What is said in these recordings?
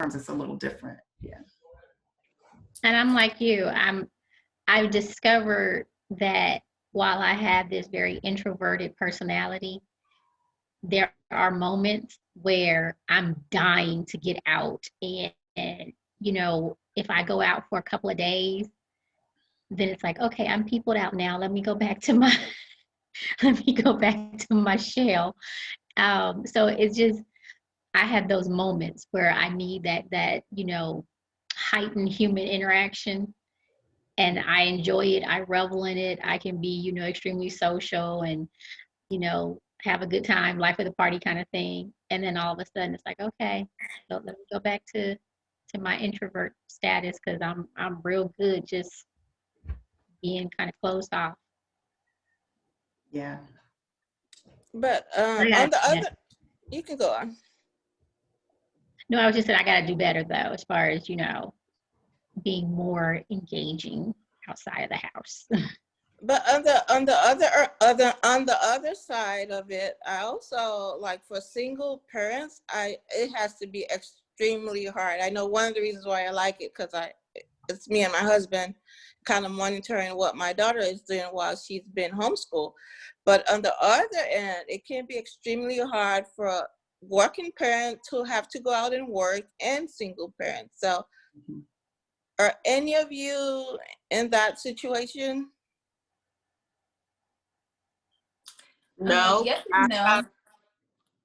it's a little different. Yeah. And I'm like you. I've discovered that while I have this very introverted personality, there are moments where I'm dying to get out. And if I go out for a couple of days, then it's like, okay, I'm peopled out now. Let me go back to my let me go back to my shell. So it's just I have those moments where I need that heightened human interaction, and I enjoy it. I revel in it. I can be extremely social and have a good time, life of the party kind of thing. And then all of a sudden it's like, okay, so let me go back to my introvert status, because I'm real good just being kind of closed off. Yeah. But on the other, you can go on. No, I was just saying I got to do better though, as far as being more engaging outside of the house. But on the other side of it, I also like for single parents, it has to be extremely hard. I know one of the reasons why I like it because it's me and my husband kind of monitoring what my daughter is doing while she's been homeschooled. But on the other end, it can be extremely hard for a working parent to have to go out and work and single parents. So are any of you in that situation? No, yes and no.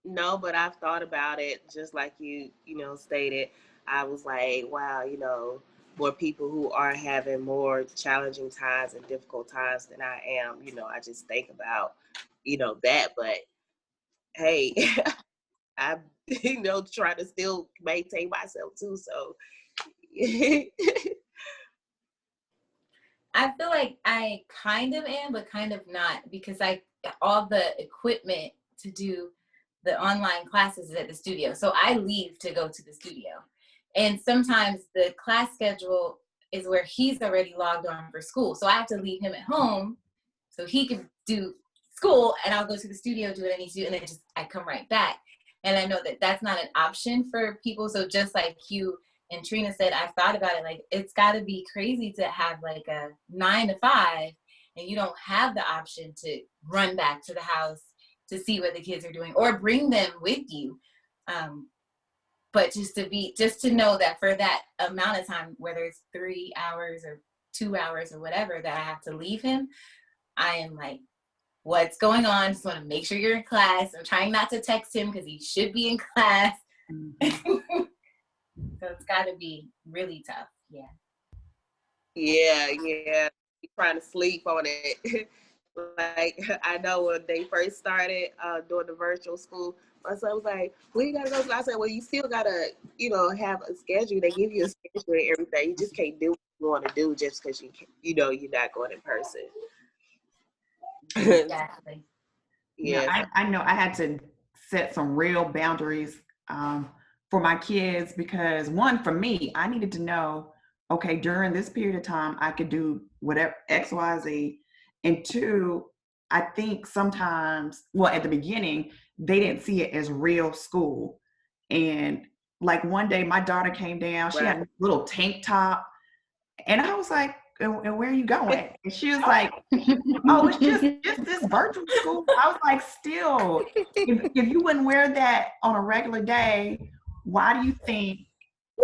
no, but I've thought about it just like you stated. I was like, wow, more people who are having more challenging times and difficult times than I am. I just think about, that. But hey, I, try to still maintain myself too. So. I feel like I kind of am, but kind of not, because all the equipment to do the online classes is at the studio. So I leave to go to the studio. And sometimes the class schedule is where he's already logged on for school. So I have to leave him at home so he can do school, and I'll go to the studio, do what I need to do, and then I come right back. And I know that that's not an option for people. So just like you and Trina said, I've thought about it, like it's got to be crazy to have like a 9 to 5 and you don't have the option to run back to the house to see what the kids are doing or bring them with you. But just to know that for that amount of time, whether it's 3 hours or 2 hours or whatever, that I have to leave him, I am like, what's going on? Just want to make sure you're in class. I'm trying not to text him because he should be in class. So it's got to be really tough. Yeah. Yeah. You're trying to sleep on it. Like, I know when they first started doing the virtual school, my son was like, "Well, you gotta go." I said, "Well, you still gotta, have a schedule. They give you a schedule and everything. You just can't do what you want to do just because you're not going in person." Exactly. Yeah. I know I had to set some real boundaries for my kids because one, for me, I needed to know, okay, during this period of time, I could do whatever X, Y, Z. And two, I think sometimes, well, at the beginning, they didn't see it as real school. And like one day my daughter came down, she had a little tank top. And I was like, and where are you going? And she was like, oh, it's just this virtual school. I was like, still, if you wouldn't wear that on a regular day, why do you think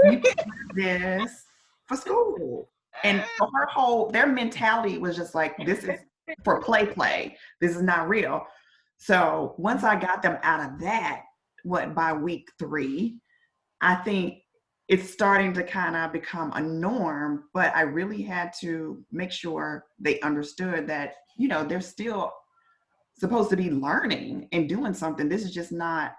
you can wear this for school? And so their mentality was just like, this is for play. This is not real. So once I got them out of that, by week 3, I think it's starting to kind of become a norm, but I really had to make sure they understood that, they're still supposed to be learning and doing something. This is just not,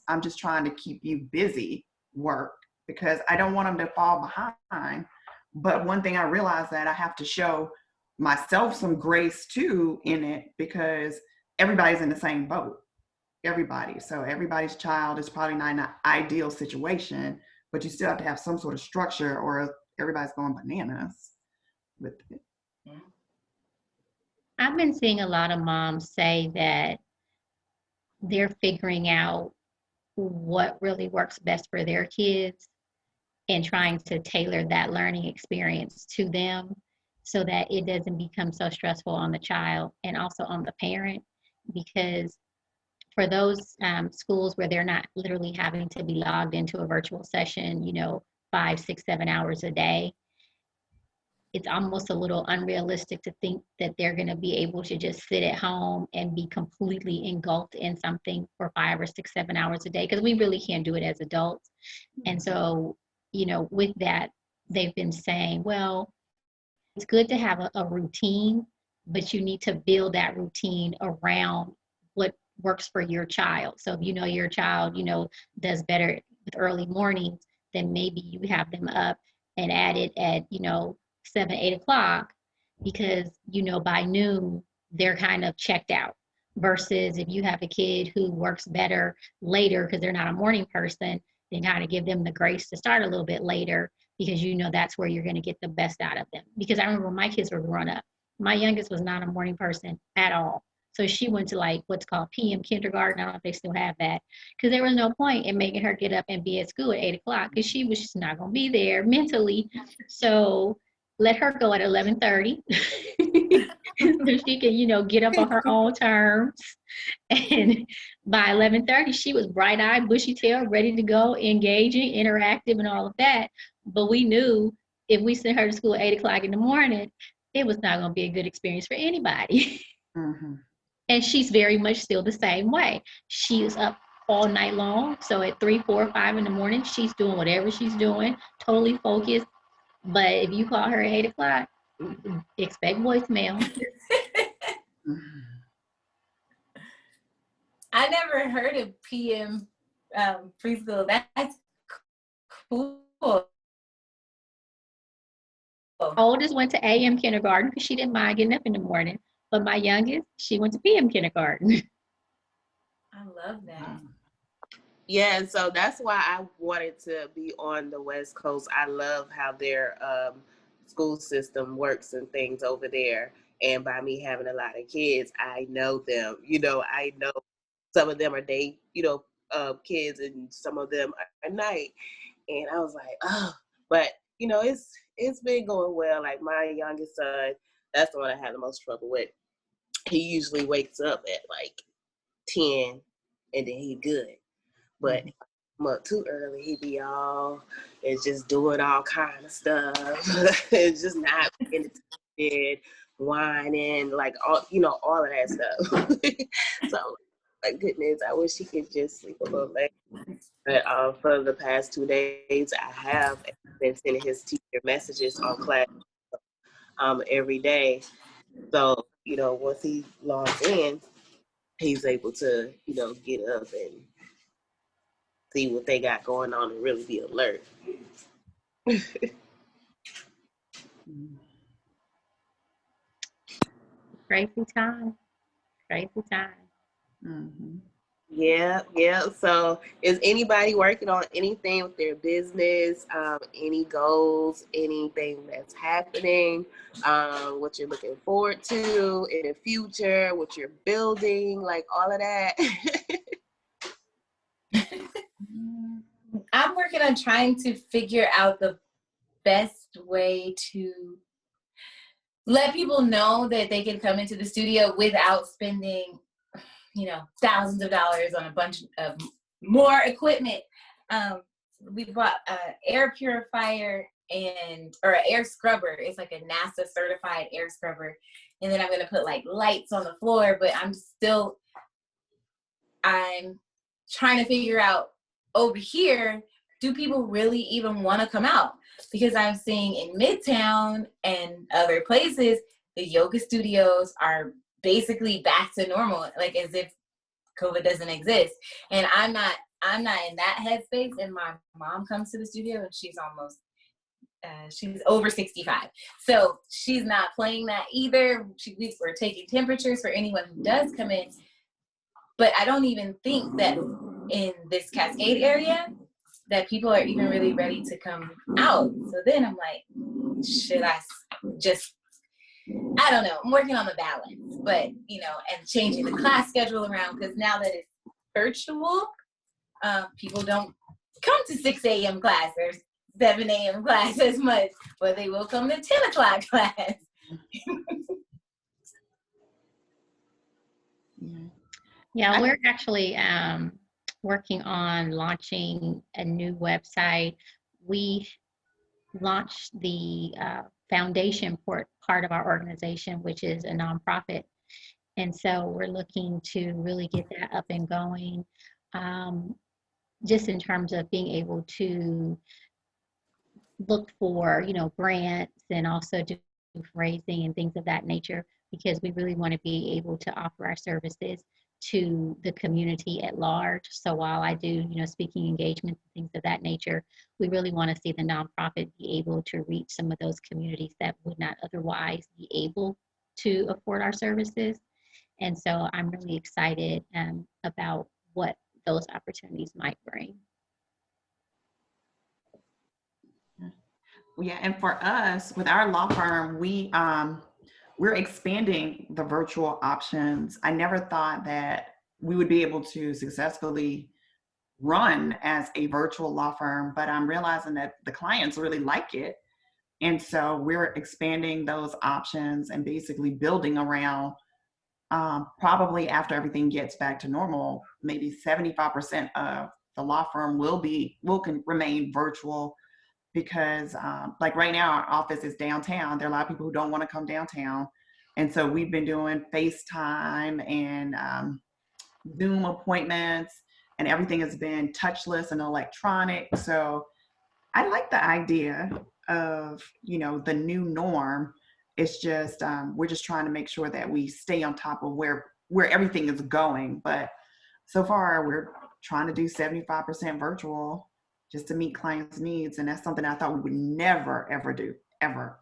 I'm just trying to keep you busy work, because I don't want them to fall behind. But one thing I realized that I have to show myself some grace too in it, because everybody's in the same boat. Everybody. So everybody's child is probably not in an ideal situation, but you still have to have some sort of structure or everybody's going bananas with it. I've been seeing a lot of moms say that they're figuring out what really works best for their kids. and trying to tailor that learning experience to them so that it doesn't become so stressful on the child and also on the parent. Because for those schools where they're not literally having to be logged into a virtual session, 5, 6, 7 hours a day, it's almost a little unrealistic to think that they're going to be able to just sit at home and be completely engulfed in something for 5 or 6, 7 hours a day, because we really can't do it as adults. And so, with that, they've been saying, well, it's good to have a routine, but you need to build that routine around what works for your child. So if your child, does better with early mornings, then maybe you have them up and at it at, 7, 8 o'clock, because, by noon, they're kind of checked out. Versus if you have a kid who works better later because they're not a morning person, then kind of give them the grace to start a little bit later, because that's where you're going to get the best out of them. Because I remember when my kids were growing up, my youngest was not a morning person at all. So she went to like what's called PM kindergarten. I don't know if they still have that, because there was no point in making her get up and be at school at 8 o'clock, because she was just not going to be there mentally. So let her go at 11:30 so she can, get up on her own terms. And by 11:30, she was bright-eyed, bushy-tailed, ready to go, engaging, interactive, and all of that. But we knew if we sent her to school at 8 o'clock in the morning, it was not going to be a good experience for anybody. Mm-hmm. And she's very much still the same way. She is up all night long. So at 3, 4, 5 in the morning, she's doing whatever she's doing, totally focused. But if you call her at 8 o'clock, expect voicemail. Mm-hmm. I never heard of PM preschool. That's cool. Oldest went to AM kindergarten because she didn't mind getting up in the morning. But my youngest, she went to PM kindergarten. I love that. Yeah, and so that's why I wanted to be on the West Coast. I love how their school system works and things over there. And by me having a lot of kids, I know them. I know some of them are day, kids, and some of them are night. And I was like, oh, but it's been going well. Like my youngest son, that's the one I had the most trouble with. He usually wakes up at like 10, and then he's good. But I'm up too early, he be all and just doing all kind of stuff. It's just not paying attention, whining, like all of that stuff. So, my goodness, I wish he could just sleep a little late. But for the past 2 days, I have been sending his teacher messages on class every day. So, once he logs in, he's able to, get up and see what they got going on and really be alert. Crazy time. Crazy time. Mm-hmm. Yeah. So is anybody working on anything with their business, any goals, anything that's happening, what you're looking forward to in the future, what you're building, like all of that? I'm working on trying to figure out the best way to let people know that they can come into the studio without spending, thousands of dollars on a bunch of more equipment. We bought an air purifier or an air scrubber. It's like a NASA certified air scrubber. And then I'm going to put like lights on the floor, but I'm trying to figure out over here, do people really even want to come out? Because I'm seeing in Midtown and other places, the yoga studios are basically back to normal, like as if COVID doesn't exist. And I'm not in that headspace. And my mom comes to the studio and she's over 65. So she's not playing that either. We're taking temperatures for anyone who does come in. But I don't even think that in this Cascade area that people are even really ready to come out. So then I'm like, should I just, I don't know. I'm working on the balance, but, and changing the class schedule around, because now that it's virtual, people don't come to 6 a.m. class. 7 a.m. class as much, but they will come to 10 o'clock class. Yeah, we're actually working on launching a new website. We launched the foundation part of our organization, which is a nonprofit. And so we're looking to really get that up and going, just in terms of being able to look for, grants and also do raising and things of that nature, because we really want to be able to offer our services to the community at large. So while I do, speaking engagements and things of that nature, we really want to see the nonprofit be able to reach some of those communities that would not otherwise be able to afford our services. And so I'm really excited about what those opportunities might bring. Yeah, and for us, with our law firm, we're expanding the virtual options. I never thought that we would be able to successfully run as a virtual law firm, but I'm realizing that the clients really like it. And so we're expanding those options and basically building around, probably after everything gets back to normal, maybe 75% of the law firm will remain virtual, because like right now our office is downtown. There are a lot of people who don't want to come downtown, and so we've been doing FaceTime and Zoom appointments, and everything has been touchless and electronic. So I like the idea of, the new norm. It's just we're just trying to make sure that we stay on top of where everything is going. But so far we're trying to do 75% virtual just to meet clients' needs, and that's something I thought we would never ever do, ever.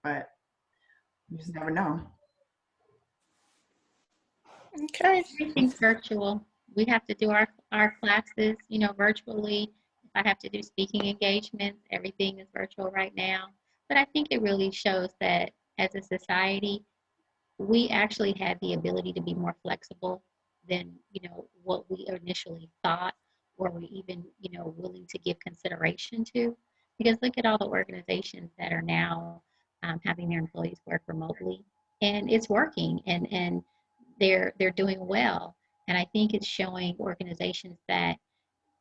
But you just never know. Okay. Everything's virtual. We have to do our classes, virtually. If I have to do speaking engagements, everything is virtual right now. But I think it really shows that as a society, we actually had the ability to be more flexible than, what we initially thought, or we even, willing to give consideration to. Because look at all the organizations that are now having their employees work remotely, and it's working, and they're doing well. And I think it's showing organizations that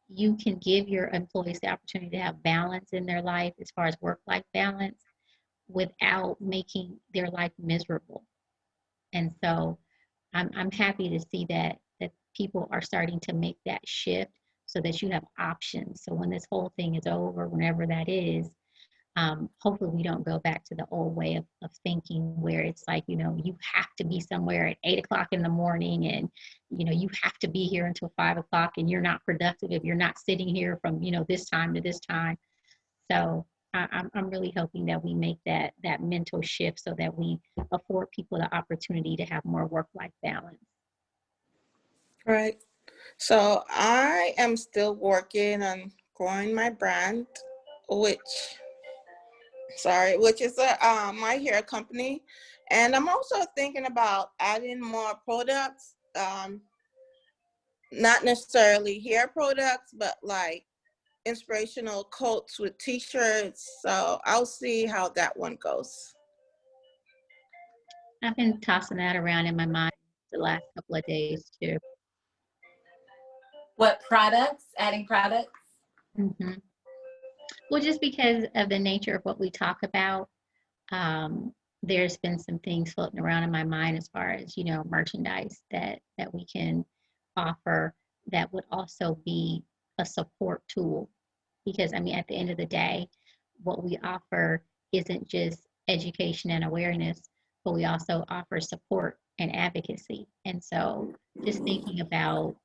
you can give your employees the opportunity to have balance in their life as far as work-life balance without making their life miserable. And so I'm happy to see that people are starting to make that shift so that you have options. So when this whole thing is over, whenever that is, hopefully we don't go back to the old way of thinking, where it's like, you have to be somewhere at 8 o'clock in the morning, and, you have to be here until 5 o'clock, and you're not productive if you're not sitting here from, this time to this time. So I'm really hoping that we make that mental shift so that we afford people the opportunity to have more work-life balance. Right. So I am still working on growing my brand, which is my hair company. And I'm also thinking about adding more products, not necessarily hair products, but like inspirational quotes with t-shirts. So I'll see how that one goes. I've been tossing that around in my mind the last couple of days too. What products? Adding products? Mm-hmm. Well, just because of the nature of what we talk about, there's been some things floating around in my mind as far as, merchandise that we can offer that would also be a support tool. Because, at the end of the day, what we offer isn't just education and awareness, but we also offer support and advocacy. And so just thinking about,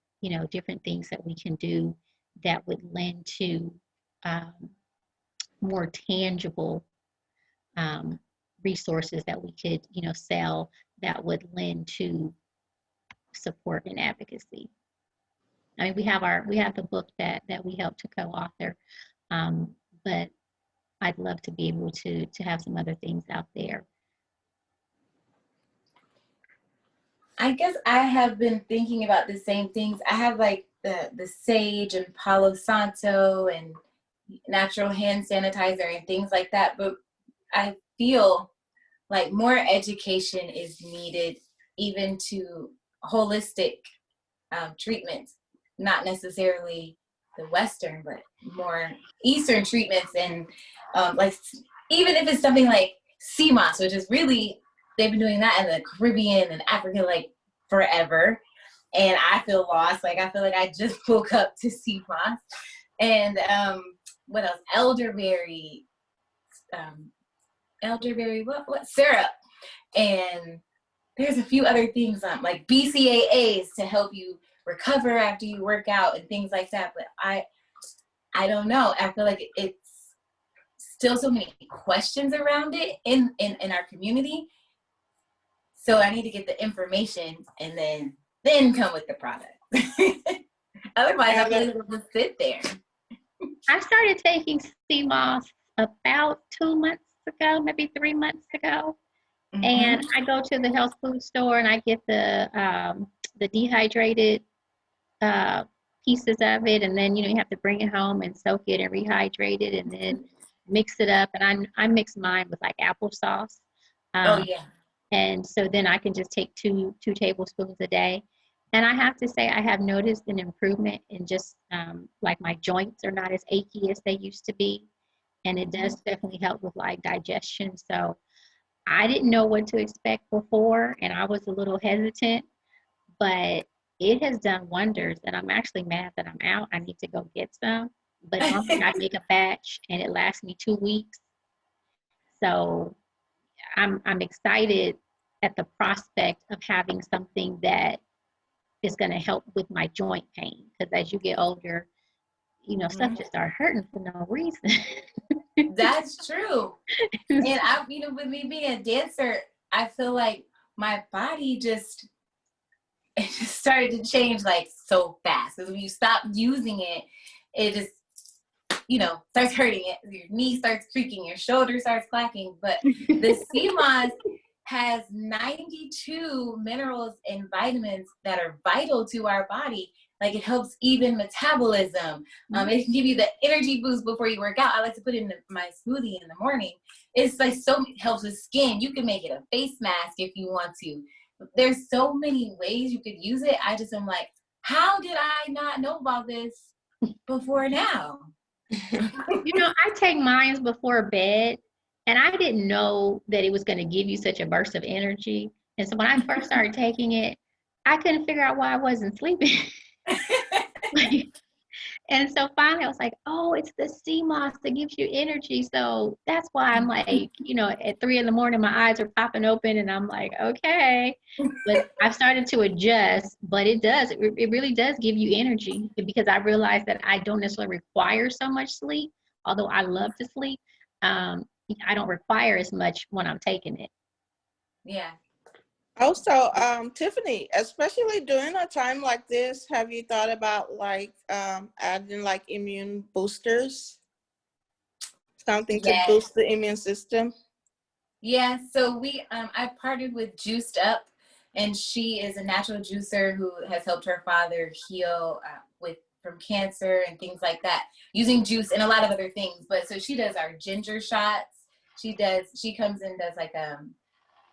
different things that we can do that would lend to more tangible resources that we could, sell, that would lend to support and advocacy. We have the book that we helped to co-author, but I'd love to be able to have some other things out there. I guess I have been thinking about the same things. I have like the sage and Palo Santo and natural hand sanitizer and things like that. But I feel like more education is needed, even to holistic treatments, not necessarily the Western, but more Eastern treatments. And like, even if it's something like sea moss, which is really, they've been doing that in the Caribbean and Africa like forever. And I feel lost. Like, I feel like I just woke up to sea moss. And what else? Elderberry, what syrup. And there's a few other things like BCAAs to help you recover after you work out and things like that. But I don't know. I feel like it's still so many questions around it in our community. So I need to get the information and then come with the product. Otherwise, I feel like it'll just sit there. I started taking sea moss about 2 months ago, maybe 3 months ago. Mm-hmm. And I go to the health food store and I get the dehydrated pieces of it, and then you have to bring it home and soak it and rehydrate it, and then mix it up. And I mix mine with like applesauce. Oh yeah. And so then I can just take two tablespoons a day. And I have to say I have noticed an improvement in just like my joints are not as achy as they used to be, and it does definitely help with like digestion. So I didn't know what to expect before, and I was a little hesitant, but it has done wonders. And I'm actually mad that I'm out. I need to go get some. But normally I make a batch, and it lasts me 2 weeks. So I'm excited at the prospect of having something that is going to help with my joint pain. Because as you get older, stuff just start hurting for no reason. That's true. And I, with me being a dancer, I feel like my body just started to change like so fast. Because when you stop using it, it just, starts hurting it. Your knee starts creaking, your shoulder starts clacking. But the sea moss has 92 minerals and vitamins that are vital to our body. Like, it helps even metabolism. It can give you the energy boost before you work out. I like to put it in my smoothie in the morning. It's like it helps with skin. You can make it a face mask if you want to. There's so many ways you could use it. I just am like, how did I not know about this before now? I take mine before bed, and I didn't know that it was going to give you such a burst of energy. And so when I first started taking it, I couldn't figure out why I wasn't sleeping. And so finally I was like, oh, it's the sea moss that gives you energy. So that's why I'm like, at 3 a.m, my eyes are popping open, and I'm like, okay. But I've started to adjust, but it really does give you energy, because I realized that I don't necessarily require so much sleep. Although I love to sleep, I don't require as much when I'm taking it. Yeah. Also, Tiffany, especially during a time like this, have you thought about like adding like immune boosters? Something to boost the immune system? Yeah, so I partnered with Juiced Up, and she is a natural juicer who has helped her father heal from cancer and things like that, using juice and a lot of other things. But so she does our ginger shots. She comes and does like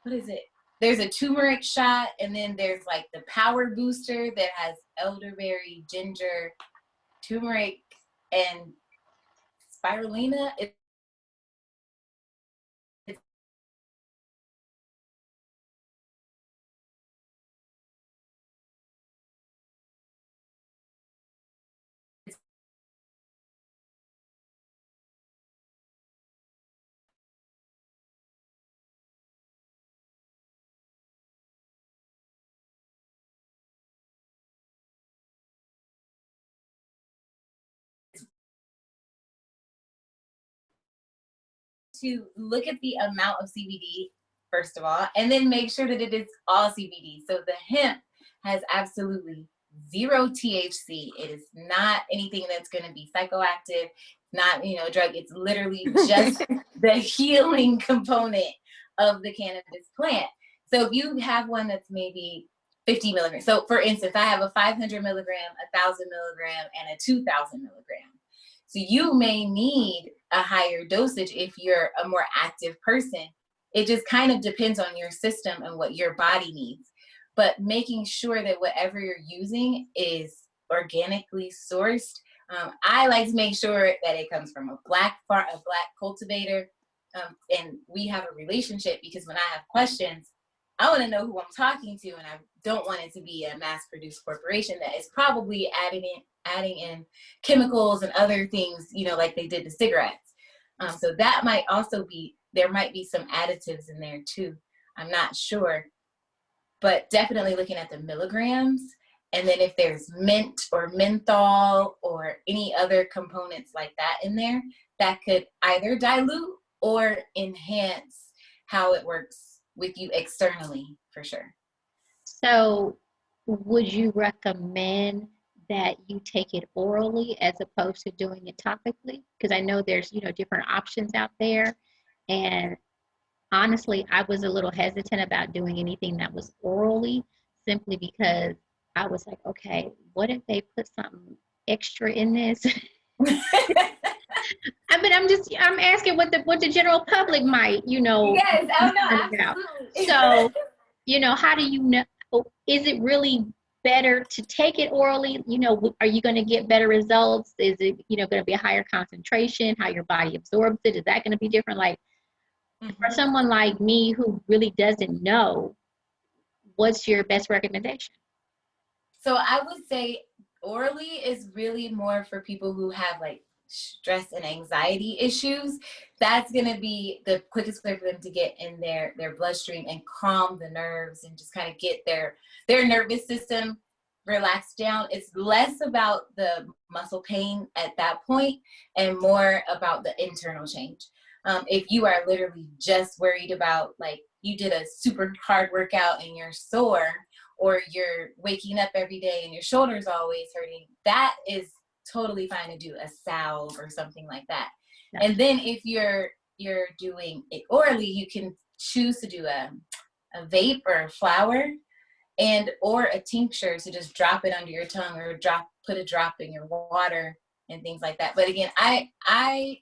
what is it? There's a turmeric shot, and then there's like the power booster that has elderberry, ginger, turmeric, and spirulina. To look at the amount of CBD, first of all, and then make sure that it is all CBD. So the hemp has absolutely 0 THC. It is not anything that's going to be psychoactive, not, a drug. It's literally just the healing component of the cannabis plant. So if you have one that's maybe 50 milligrams. So for instance, I have a 500 milligram, 1,000 milligram, and a 2,000 milligram. So you may need a higher dosage if you're a more active person. It just kind of depends on your system and what your body needs. But making sure that whatever you're using is organically sourced. I like to make sure that it comes from a black cultivator, and we have a relationship, because when I have questions, I want to know who I'm talking to, and I don't want it to be a mass-produced corporation that is probably adding in chemicals and other things, like they did to cigarettes. So that might also be, there might be some additives in there too. I'm not sure, but definitely looking at the milligrams. And then if there's mint or menthol or any other components like that in there, that could either dilute or enhance how it works with you externally, for sure. So would you recommend that you take it orally as opposed to doing it topically? Because I know there's, different options out there. And honestly, I was a little hesitant about doing anything that was orally, simply because I was like, okay, what if they put something extra in this? I mean, I'm asking what the general public might, Yes, oh no, about. absolutely. So, how do you know? Is it really better to take it orally? Are you going to get better results? Is it, going to be a higher concentration? How your body absorbs it? Is that going to be different? Like, for someone like me who really doesn't know, what's your best recommendation? So I would say orally is really more for people who have like stress and anxiety issues. That's going to be the quickest way for them to get in their bloodstream and calm the nerves and just kind of get their nervous system relaxed down. It's less about the muscle pain at that point and more about the internal change. If you are literally just worried about, like, you did a super hard workout and you're sore, or you're waking up every day and your shoulder's always hurting, that is totally fine to do a salve or something like that. Yeah. And then if you're doing it orally, you can choose to do a vape or a flower, and or a tincture, to just drop it under your tongue, or put a drop in your water and things like that. But again,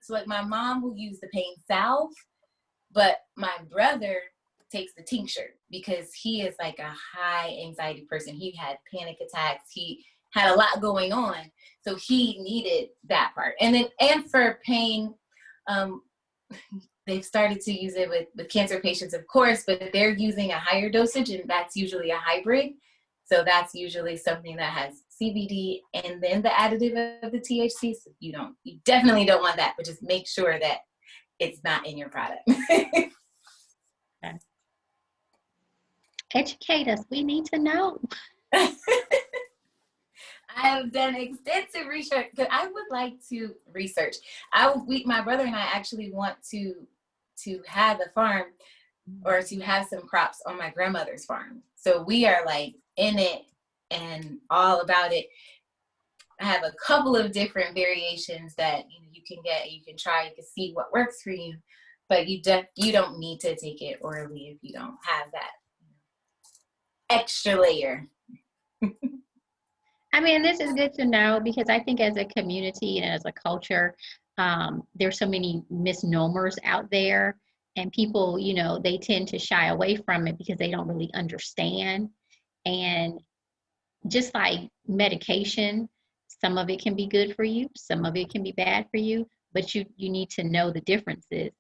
so like my mom will use the pain salve, but my brother takes the tincture because he is like a high anxiety person. He had panic attacks. He had a lot going on. So he needed that part. And for pain, they've started to use it with cancer patients, of course, but they're using a higher dosage, and that's usually a hybrid. So that's usually something that has CBD and then the additive of the THC. So you definitely don't want that, but just make sure that it's not in your product. Okay. Educate us. We need to know. I have done extensive research, because I would like to research. My brother and I actually want to have a farm, or to have some crops on my grandmother's farm. So we are like in it and all about it. I have a couple of different variations that you can get, you can try, you can see what works for you, but you don't need to take it orally if you don't have that extra layer. I mean, this is good to know, because I think as a community and as a culture, there's so many misnomers out there, and people, they tend to shy away from it because they don't really understand. And just like medication, some of it can be good for you, some of it can be bad for you, but you need to know the differences.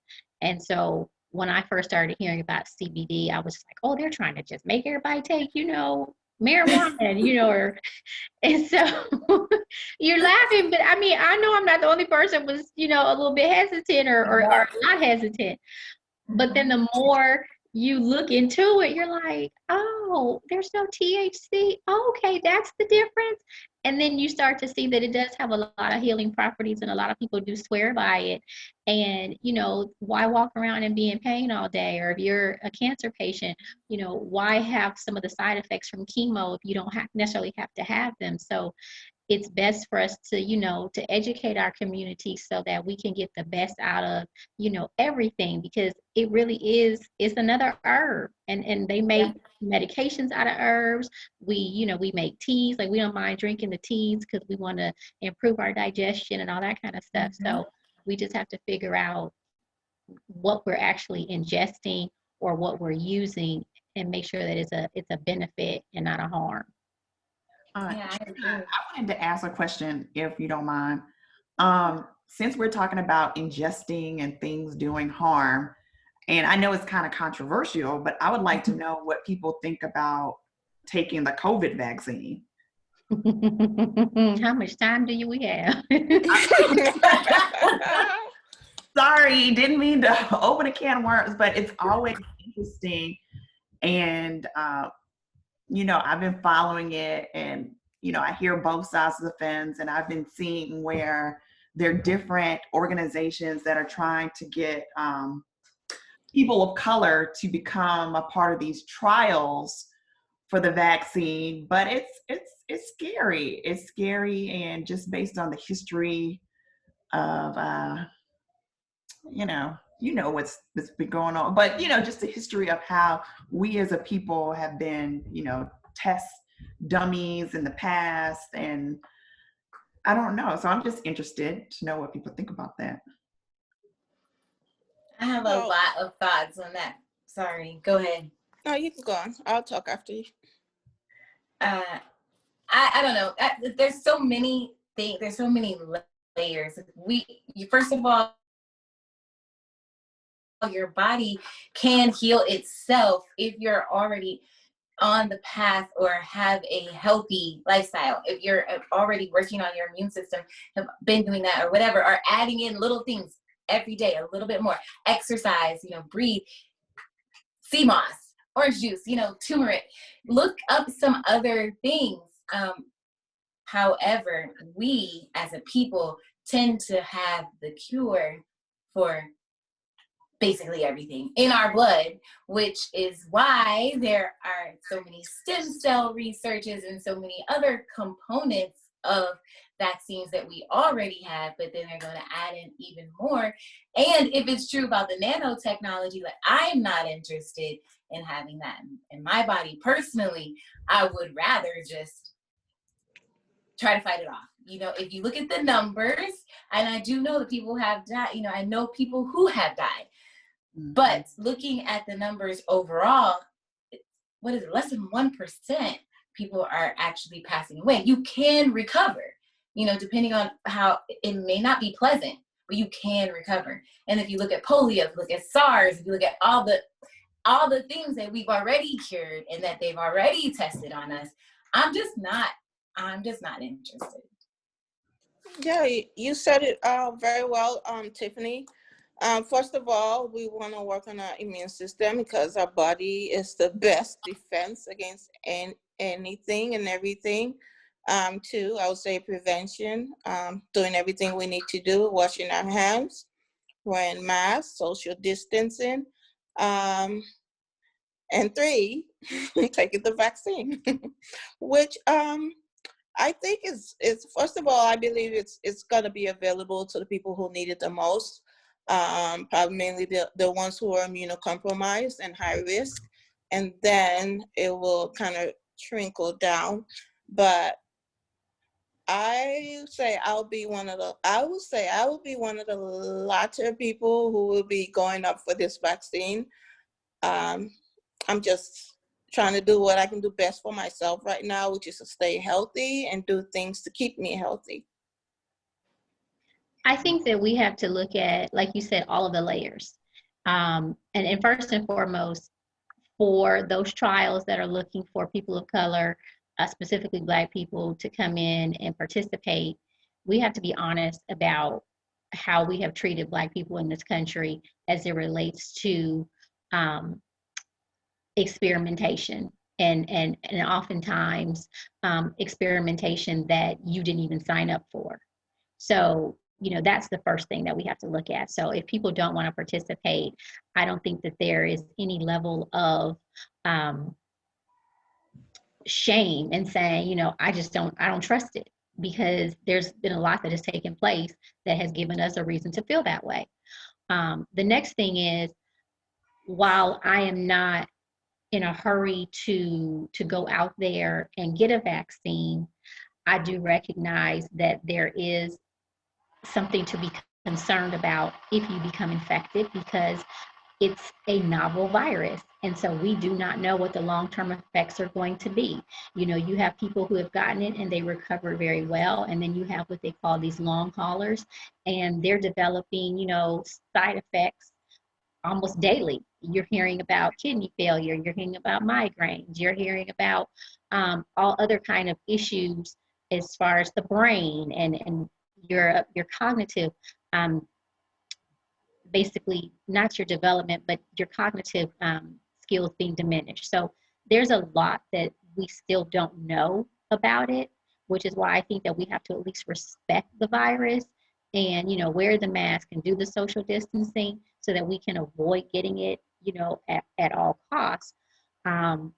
And so when I first started hearing about CBD, I was like, oh, they're trying to just make everybody take, marijuana, and so you're laughing, but I mean, I know I'm not the only person was, a little bit hesitant or not hesitant. But then the more you look into it, you're like, oh, there's no THC. Oh, okay, that's the difference. And then you start to see that it does have a lot of healing properties, and a lot of people do swear by it. And, why walk around and be in pain all day? Or if you're a cancer patient, why have some of the side effects from chemo if you don't necessarily have to have them? So it's best for us to, to educate our community so that we can get the best out of, everything, because it really it's another herb, and they make medications out of herbs. We make teas, like we don't mind drinking the teas because we want to improve our digestion and all that kind of stuff. So we just have to figure out what we're actually ingesting or what we're using, and make sure that it's a benefit and not a harm. Yeah, I agree. I wanted to ask a question, if you don't mind. Since we're talking about ingesting and things doing harm, and I know it's kind of controversial, but I would like to know what people think about taking the COVID vaccine. How much time do we have? Sorry, didn't mean to open a can of worms, but it's always interesting. And, I've been following it, and, I hear both sides of the fence, and I've been seeing where there are different organizations that are trying to get people of color to become a part of these trials for the vaccine. But it's scary. It's scary, and just based on the history of what's been going on, but just the history of how we as a people have been test dummies in the past, and I don't know, so I'm just interested to know what people think about that. I have a lot of thoughts on that. Sorry, go ahead. No, you can go on. I'll talk after you. I don't know. There's so many things. There's so many layers. First of all, your body can heal itself if you're already on the path or have a healthy lifestyle. If you're already working on your immune system, have been doing that or whatever, or adding in little things every day, a little bit more exercise, breathe, sea moss, orange juice, turmeric, look up some other things. However, we as a people tend to have the cure for basically everything in our blood, which is why there are so many stem cell researches and so many other components of vaccines that we already have, but then they're going to add in even more. And if it's true about the nanotechnology, like, I'm not interested in having that in my body personally. I would rather just try to fight it off. If you look at the numbers, and I do know that people have died, I know people who have died. But looking at the numbers overall, what is it? Less than 1% people are actually passing away. You can recover, depending on how it may not be pleasant, but you can recover. And if you look at polio, if you look at SARS, if you look at all the things that we've already cured and that they've already tested on us, I'm just not interested. Yeah, you said it very well, Tiffany. First of all, we want to work on our immune system because our body is the best defense against anything and everything. Two, I would say prevention, doing everything we need to do, washing our hands, wearing masks, social distancing. And three, taking the vaccine, which I think is first of all, I believe it's going to be available to the people who need it the most. Probably mainly the ones who are immunocompromised and high risk, and then it will kind of trickle down. But I would say I will be one of the latter people who will be going up for this vaccine. I'm just trying to do what I can do best for myself right now, which is to stay healthy and do things to keep me healthy. I think that we have to look at, like you said, all of the layers. And first and foremost, for those trials that are looking for people of color, specifically Black people, to come in and participate, we have to be honest about how we have treated Black people in this country as it relates to experimentation. And oftentimes experimentation that you didn't even sign up for. So that's the first thing that we have to look at. So if people don't want to participate, I don't think that there is any level of shame in saying, I don't trust it. because there's been a lot that has taken place that has given us a reason to feel that way. The next thing is, while I am not in a hurry to go out there and get a vaccine, I do recognize that there is something to be concerned about if you become infected, because it's a novel virus. And so we do not know what the long-term effects are going to be. You know, you have people who have gotten it and they recover very well. And then you have what they call these long haulers, and they're developing, you know, side effects almost daily. You're hearing about kidney failure, you're hearing about migraines, you're hearing about all other kind of issues as far as the brain and your cognitive, um, basically not your development, but your cognitive skills being diminished. So there's a lot that we still don't know about it, which is why I think that we have to at least respect the virus and, you know, wear the mask and do the social distancing so that we can avoid getting it, you know, at all costs. Um,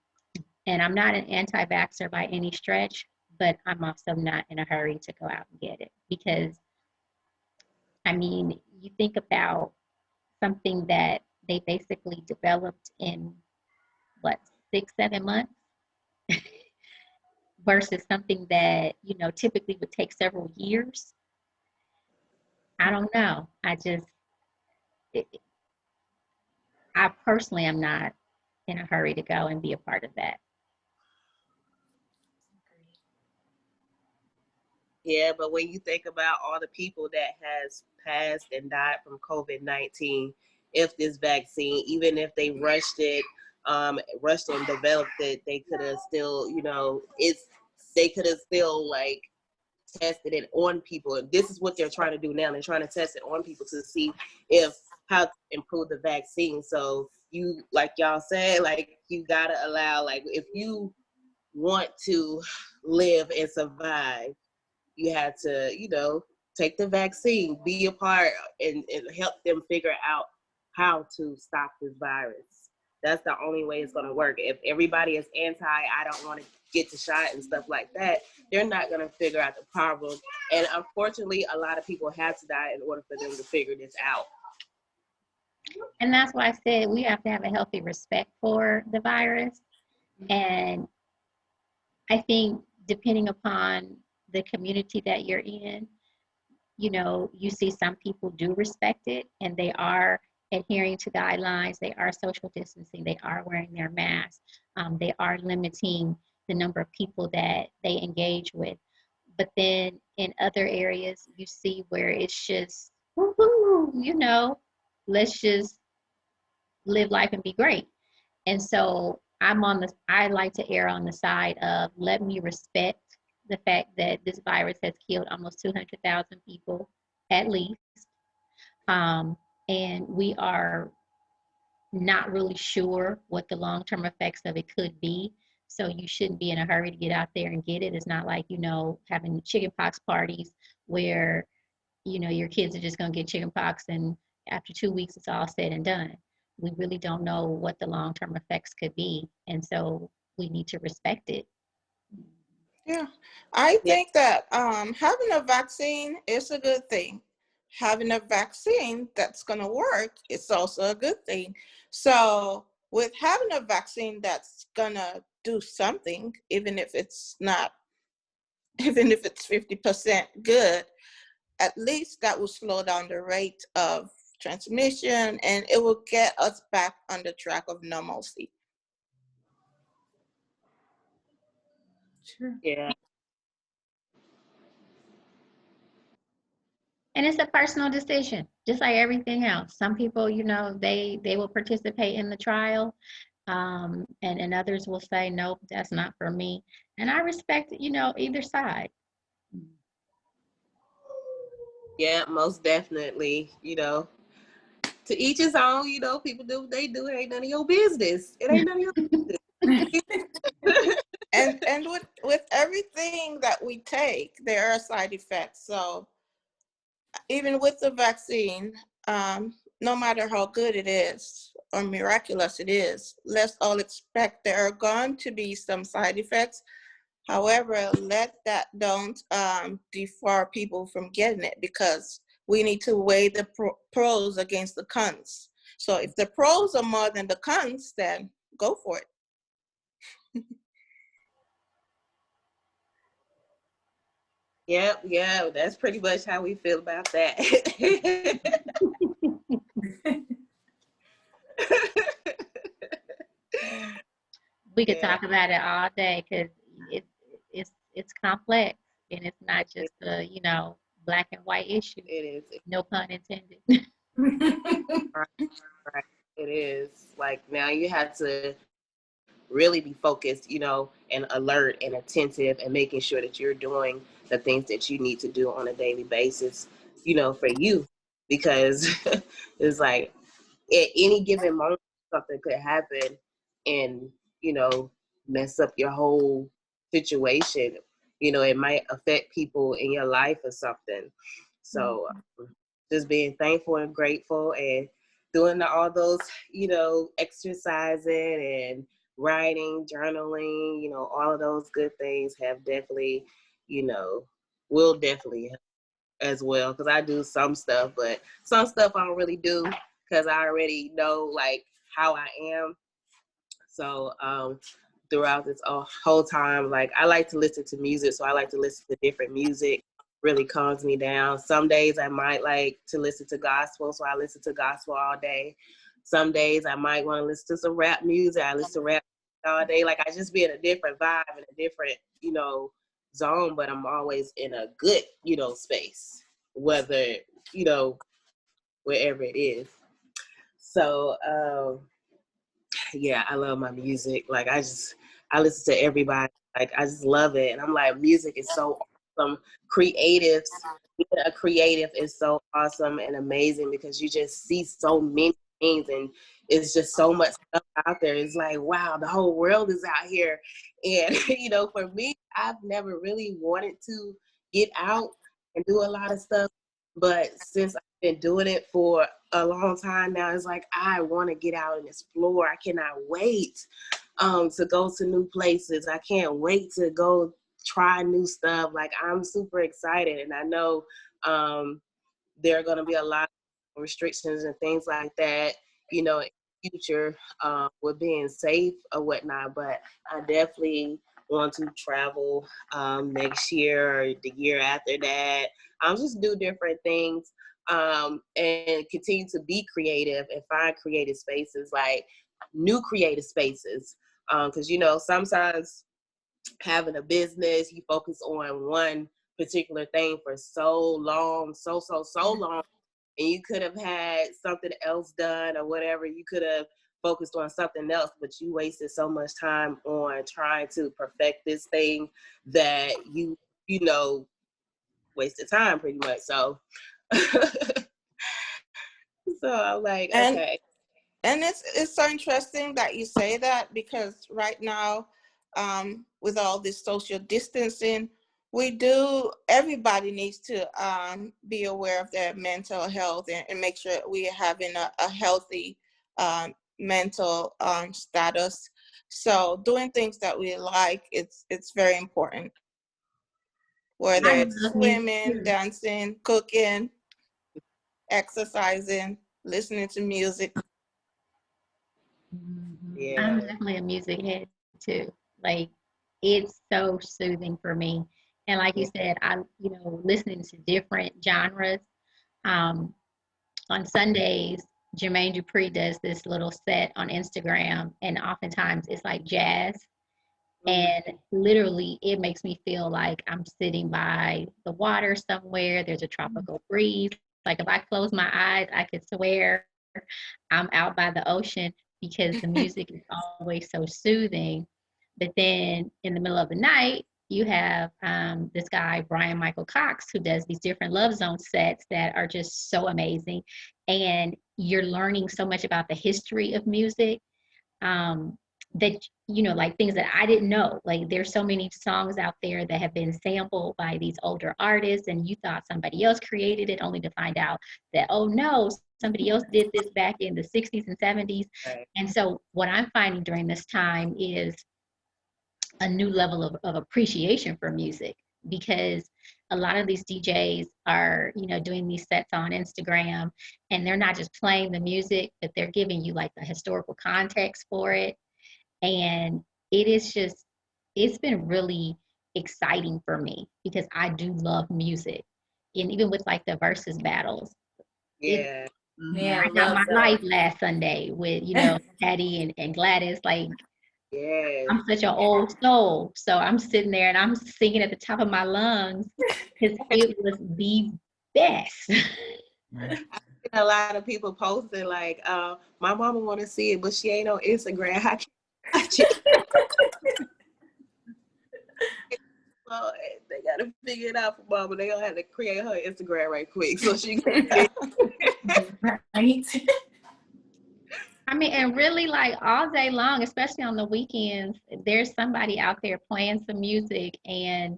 and I'm not an anti-vaxxer by any stretch, but I'm also not in a hurry to go out and get it, because I mean, you think about something that they basically developed in what, 6, 7 months, versus something that, you know, typically would take several years. I don't know. It, I personally am not in a hurry to go and be a part of that. Yeah, but when you think about all the people that has passed and died from COVID-19, if this vaccine, even if they rushed and developed it, they could have still, you know, they could have still like tested it on people. And this is what they're trying to do now. They're trying to test it on people to see if how to improve the vaccine. So you, like y'all said, like you gotta allow, like if you want to live and survive, you had to, you know, take the vaccine, be a part, and help them figure out how to stop this virus. That's the only way it's going to work. If everybody is anti, I don't want to get the shot and stuff like that, they're not going to figure out the problem. And unfortunately, a lot of people have to die in order for them to figure this out. And that's why I said we have to have a healthy respect for the virus. And I think depending upon the community that you're in, you know, you see some people do respect it and they are adhering to guidelines, they are social distancing, they are wearing their masks, they are limiting the number of people that they engage with. But then in other areas, you see where it's just, woo-hoo, you know, let's just live life and be great. And so I like to err on the side of let me respect the fact that this virus has killed almost 200,000 people at least. Um, and we are not really sure what the long-term effects of it could be. So you shouldn't be in a hurry to get out there and get it. It's not like, you know, having chickenpox parties where, you know, your kids are just going to get chickenpox and after 2 weeks it's all said and done. We really don't know what the long-term effects could be. And so we need to respect it. Yeah, I Yeah. think that having a vaccine is a good thing. Having a vaccine that's going to work is also a good thing. So with having a vaccine that's going to do something, even if it's not, even if it's 50% good, at least that will slow down the rate of transmission and it will get us back on the track of normalcy. Sure. Yeah. And it's a personal decision, just like everything else. Some people, you know, they will participate in the trial, and others will say, nope, that's not for me. And I respect, you know, either side. Yeah, most definitely. You know, to each his own. You know, people do what they do. It ain't none of your business. It ain't none of your business. And with everything that we take, there are side effects. So even with the vaccine, no matter how good it is or miraculous it is, let's all expect there are going to be some side effects. However, let that don't defer people from getting it, because we need to weigh the pros against the cons. So if the pros are more than the cons, then go for it. Yep, yeah, that's pretty much how we feel about that. We could Yeah, talk about it all day because it, it's complex and it's not just a, black and white issue. it is. No pun intended. Right, right. It is. Like now you have to really be focused, and alert and attentive and making sure that you're doing the things that you need to do on a daily basis, for you. Because it's like at any given moment, something could happen and, you know, mess up your whole situation. It might affect people in your life or something. So just being thankful and grateful and doing all those, exercising and writing, journaling, all of those good things have definitely, will definitely help as well. Because I do some stuff, but some stuff I don't really do because I already know like how I am. So throughout this whole time, like I like to listen to music, so I like to listen to different music. Really calms me down. Some days I might like to listen to gospel, so I listen to gospel all day. Some days I might want to listen to some rap music. I listen to rap all day. Like I just be in a different vibe and a different, zone, but I'm always in a good, space, whether, you know, wherever it is. So yeah, I love my music. Like I listen to everybody. Like I just love it. And I'm like, music is so awesome. Creatives, being a creative is so awesome and amazing because you just see so many things and it's just so much stuff out there. It's like, wow, the whole world is out here. And, for me, I've never really wanted to get out and do a lot of stuff. But since I've been doing it for a long time now, it's like I want to get out and explore. I cannot wait to go to new places. I can't wait to go try new stuff. Like I'm super excited, and I know there are going to be a lot of restrictions and things like that, in the future with being safe or whatnot. But I definitely want to travel next year or the year after that. I'll just do different things and continue to be creative and find creative spaces, like new creative spaces. Because, sometimes having a business, you focus on one particular thing for so long, so long, and you could have had something else done or whatever. You could have focused on something else, but you wasted so much time on trying to perfect this thing that wasted time pretty much. So, so I'm like, And okay. And it's so interesting that you say that, because right now, with all this social distancing, everybody needs to be aware of their mental health and make sure we are having a healthy mental status. So doing things that we like, it's very important, whether I it's love music swimming, too. dancing, cooking, exercising, listening to music. I'm Yeah. definitely a music head too. Like it's so soothing for me. And like you said, listening to different genres. Um, on Sundays, Jermaine Dupri does this little set on Instagram, and oftentimes it's like jazz. And literally, it makes me feel like I'm sitting by the water somewhere. There's a tropical breeze. Like if I close my eyes, I could swear I'm out by the ocean because the music is always so soothing. But then in the middle of the night, you have this guy, Brian Michael Cox, who does these different Love Zone sets that are just so amazing. And you're learning so much about the history of music. That like things that I didn't know. Like there's so many songs out there that have been sampled by these older artists, and you thought somebody else created it, only to find out that, oh no, somebody else did this back in the 60s and 70s. Right. And so what I'm finding during this time is a new level of appreciation for music, because a lot of these DJs are, doing these sets on Instagram, and they're not just playing the music, but they're giving you like the historical context for it. And it is just, it's been really exciting for me because I do love music. And even with like the versus battles, it Yeah. Yeah, I bring out love my those. life last Sunday with, Patty and Gladys. Like, Yeah. I'm such an old soul. So I'm sitting there and I'm singing at the top of my lungs because it was the best. A lot of people posting like, my mama want to see it, but she ain't on Instagram. How can I watch it? So they gotta figure it out for mama. They gonna have to create her Instagram right quick so she can see it. Right? I mean, and really like all day long, especially on the weekends, there's somebody out there playing some music, and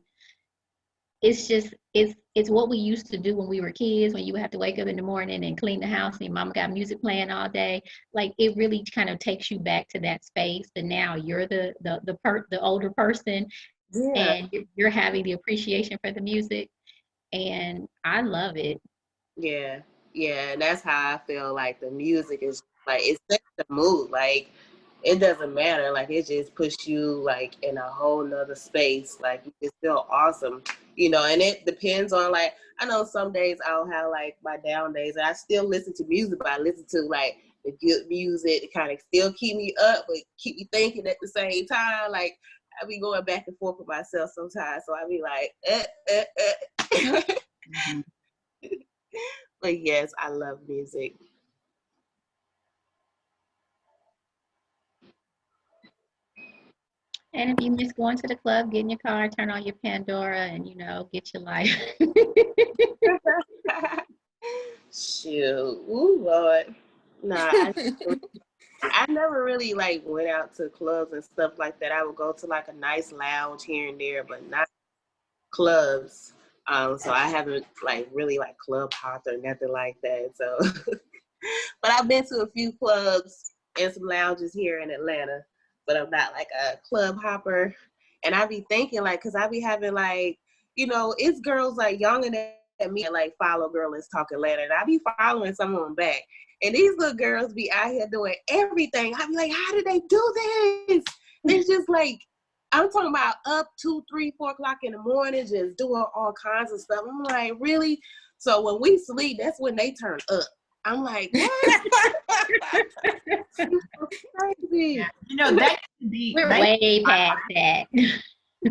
it's just it's what we used to do when we were kids, when you would have to wake up in the morning and clean the house and your mama got music playing all day. Like, it really kind of takes you back to that space, but now you're the older person, Yeah. and you're having the appreciation for the music, and I love it. Yeah. Yeah. And that's how I feel like the music is like, it sets the mood. Like, it doesn't matter. Like, it just puts you like in a whole nother space. Like, you just feel awesome, and it depends on like, I know some days I'll have like my down days and I still listen to music, but I listen to like the good music to kind of still keep me up, but keep me thinking at the same time. Like, I be going back and forth with myself sometimes. So I be like, Mhm. But yes, I love music. And if you miss going to the club, get in your car, turn on your Pandora, and get your life. Shoot. Ooh, Lord. Nah, I never really like went out to clubs and stuff like that. I would go to like a nice lounge here and there, but not clubs. So I haven't like really like club hopped or nothing like that. So, but I've been to a few clubs and some lounges here in Atlanta, but I'm not like a club hopper. And I be thinking like, cause I be having like, it's girls like younger than me that like follow Girl Let's Talk Atlanta, and I be following some of them back. And these little girls be out here doing everything. I be like, how did they do this? It's just like, I'm talking about up 2, 3, 4 o'clock in the morning, just doing all kinds of stuff. I'm like, really? So when we sleep, that's when they turn up. I'm like, what? Crazy. Yeah. That used to be We're that used to way be past that.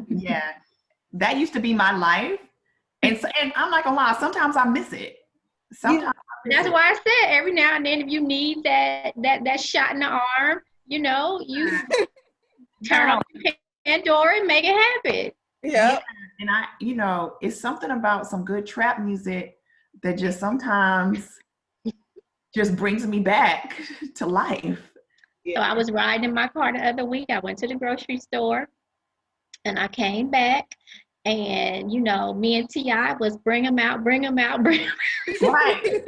yeah. That used to be my life. And I'm not gonna lie, sometimes I miss it. Yeah. Sometimes I miss That's it. why I said every now and then, if you need that shot in the arm, you turn on No, your Pandora and make it happen. yeah. Yeah. And it's something about some good trap music that just sometimes just brings me back to life. So I Yeah. was riding in my car the other week. I went to the grocery store and I came back, and me and Ti was bring them out, bring them out, bring 'em Right.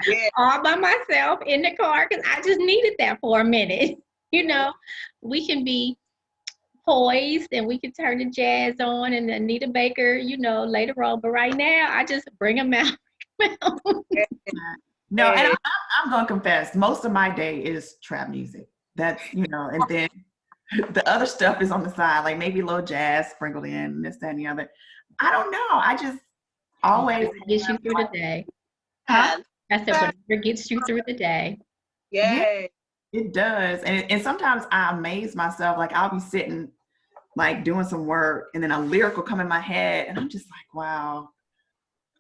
Yeah. all by myself in the car because I just needed that for a minute. You know, we can be poised and we can turn the jazz on and Anita Baker, later on. But right now, I just bring them out. No, and I'm gonna confess, most of my day is trap music. That's and then the other stuff is on the side, like maybe a little jazz sprinkled in, this, that, and the other. I don't know. I just always Gets you through the day. huh? I said, whatever gets you through the day. Yeah, Yeah. it does. And sometimes I amaze myself. Like I'll be sitting like doing some work and then a lyric will come in my head and I'm just like, wow,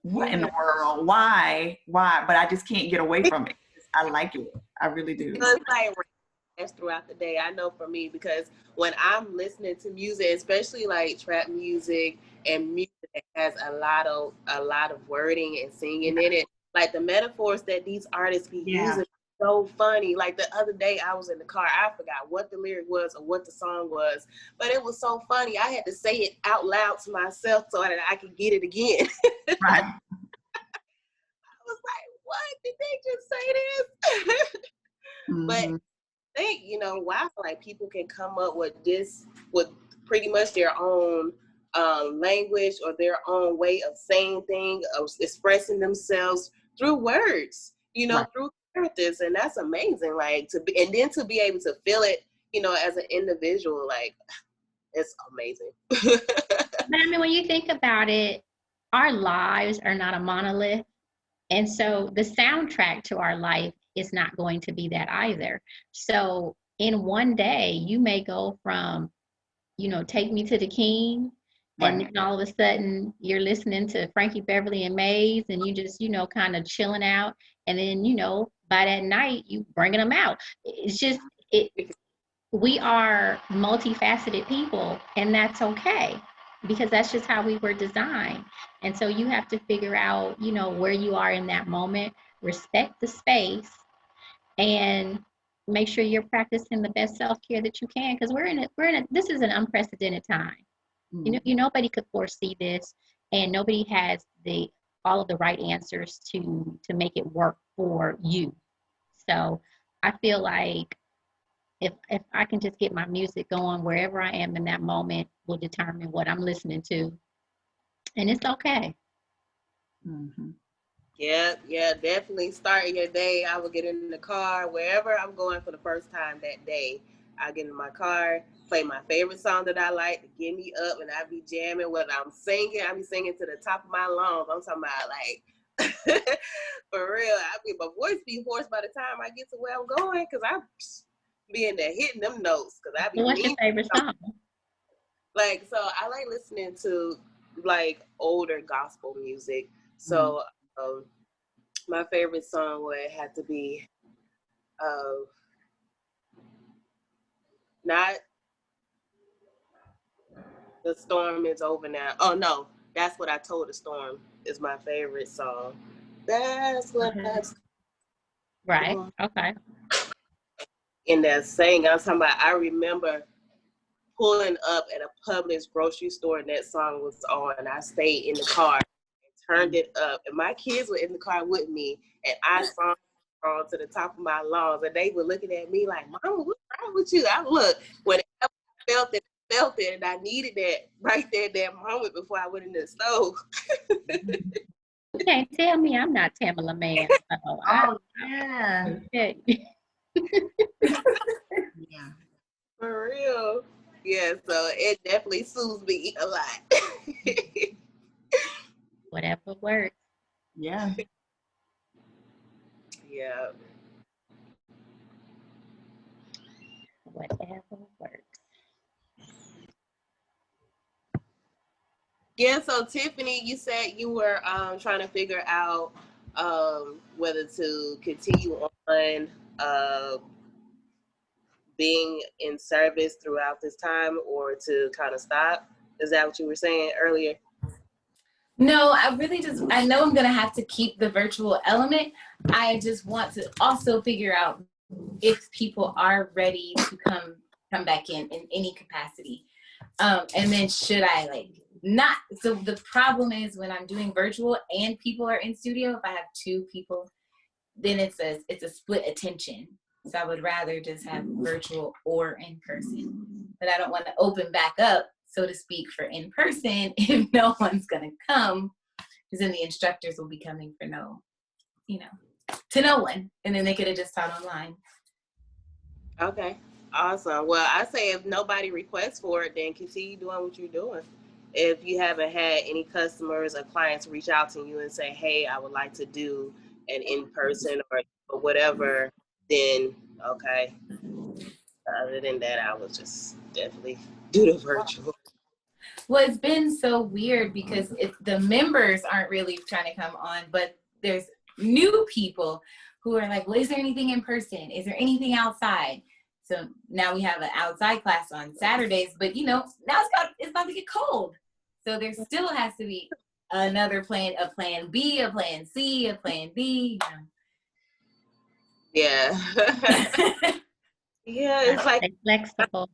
what in the Yeah. world? Why? But I just can't get away from it. I like it. I really do. It's like throughout the day. I know for me, because when I'm listening to music, especially like trap music and music that has a lot of wording and singing in it, like the metaphors that these artists be Yeah. using, so funny. Like the other day I was in the car, I forgot what the lyric was or what the song was, but it was so funny. I had to say it out loud to myself so that I could get it again. Right. I was like, what did they just say this? But Mhm. think, wow, like people can come up with this, with pretty much their own language or their own way of saying things, of expressing themselves through words, you know, Right. through characters. And that's amazing. Like and then to be able to feel it, you know, as an individual, like it's amazing. But I mean, when you think about it, our lives are not a monolith. And so the soundtrack to our life is not going to be that either. So in one day, you may go from, you know, Take Me to the King, and Right. then all of a sudden you're listening to Frankie Beverly and Maze, and you just, you know, kind of chilling out. And then, you know, by that night, you bringing them out. It's just, we are multifaceted people, and that's okay, because that's just how we were designed. And so you have to figure out, you know, where you are in that moment, respect the space, and make sure you're practicing the best self-care that you can, because this is an unprecedented time. Mm. Nobody could foresee this, and nobody has all of the right answers to make it work for you. So I feel like if I can just get my music going, wherever I am in that moment will determine what I'm listening to, and it's okay. Mm-hmm. Yeah, definitely starting your day. I will get in the car wherever I'm going for the first time that day. I get in my car, play my favorite song that I like to get me up, and I be jamming. Whether I'm singing, I be singing to the top of my lungs. I'm talking about like for real. My voice be hoarse by the time I get to where I'm going, because I be in there hitting them notes, because I be So what's your mean. favorite song? Like, so I like listening to like older gospel music. Mm. So my favorite song would have to be not The Storm Is Over Now. Oh no, That's What I Told the Storm is my favorite song. That's what I Right. Okay. in that saying. I'm talking about, I remember pulling up at a Publix grocery store and that song was on, and I stayed in the car and turned it up, and my kids were in the car with me, and I sang on to the top of my lungs, and they were looking at me like, "Mama, what's wrong with you?" I look, when I felt it, and I needed that right there, that moment before I went in the stove. You can't tell me I'm not Tamala Man. So Oh yeah. okay. Yeah. For real. Yeah, so it definitely soothes me a lot. Whatever works. Yeah. Yeah. Whatever works. Yeah, so Tiffany, you said you were trying to figure out whether to continue on being in service throughout this time or to kind of stop. Is that what you were saying earlier? No, I know I'm gonna have to keep the virtual element. I just want to also figure out if people are ready to come back in any capacity. And then should I not? So the problem is when I'm doing virtual and people are in studio, if I have two people, then it's a split attention. So I would rather just have virtual or in person. But I don't want to open back up, so to speak, for in person if no one's gonna come, because then the instructors will be coming for to no one, and then they could have just taught online. Okay, awesome. Well, I say if nobody requests for it, then continue doing what you're doing. If you haven't had any customers or clients reach out to you and say, "Hey, I would like to do an in-person or whatever," then okay. Other than that, I would just definitely do the virtual. Well, it's been so weird because the members aren't really trying to come on, but there's new people who are like, well, is there anything in person? Is there anything outside? So now we have an outside class on Saturdays, but now it's about to get cold. So there still has to be another plan, a plan B, a plan C, a plan D. Yeah. Yeah, it's like Stay flexible.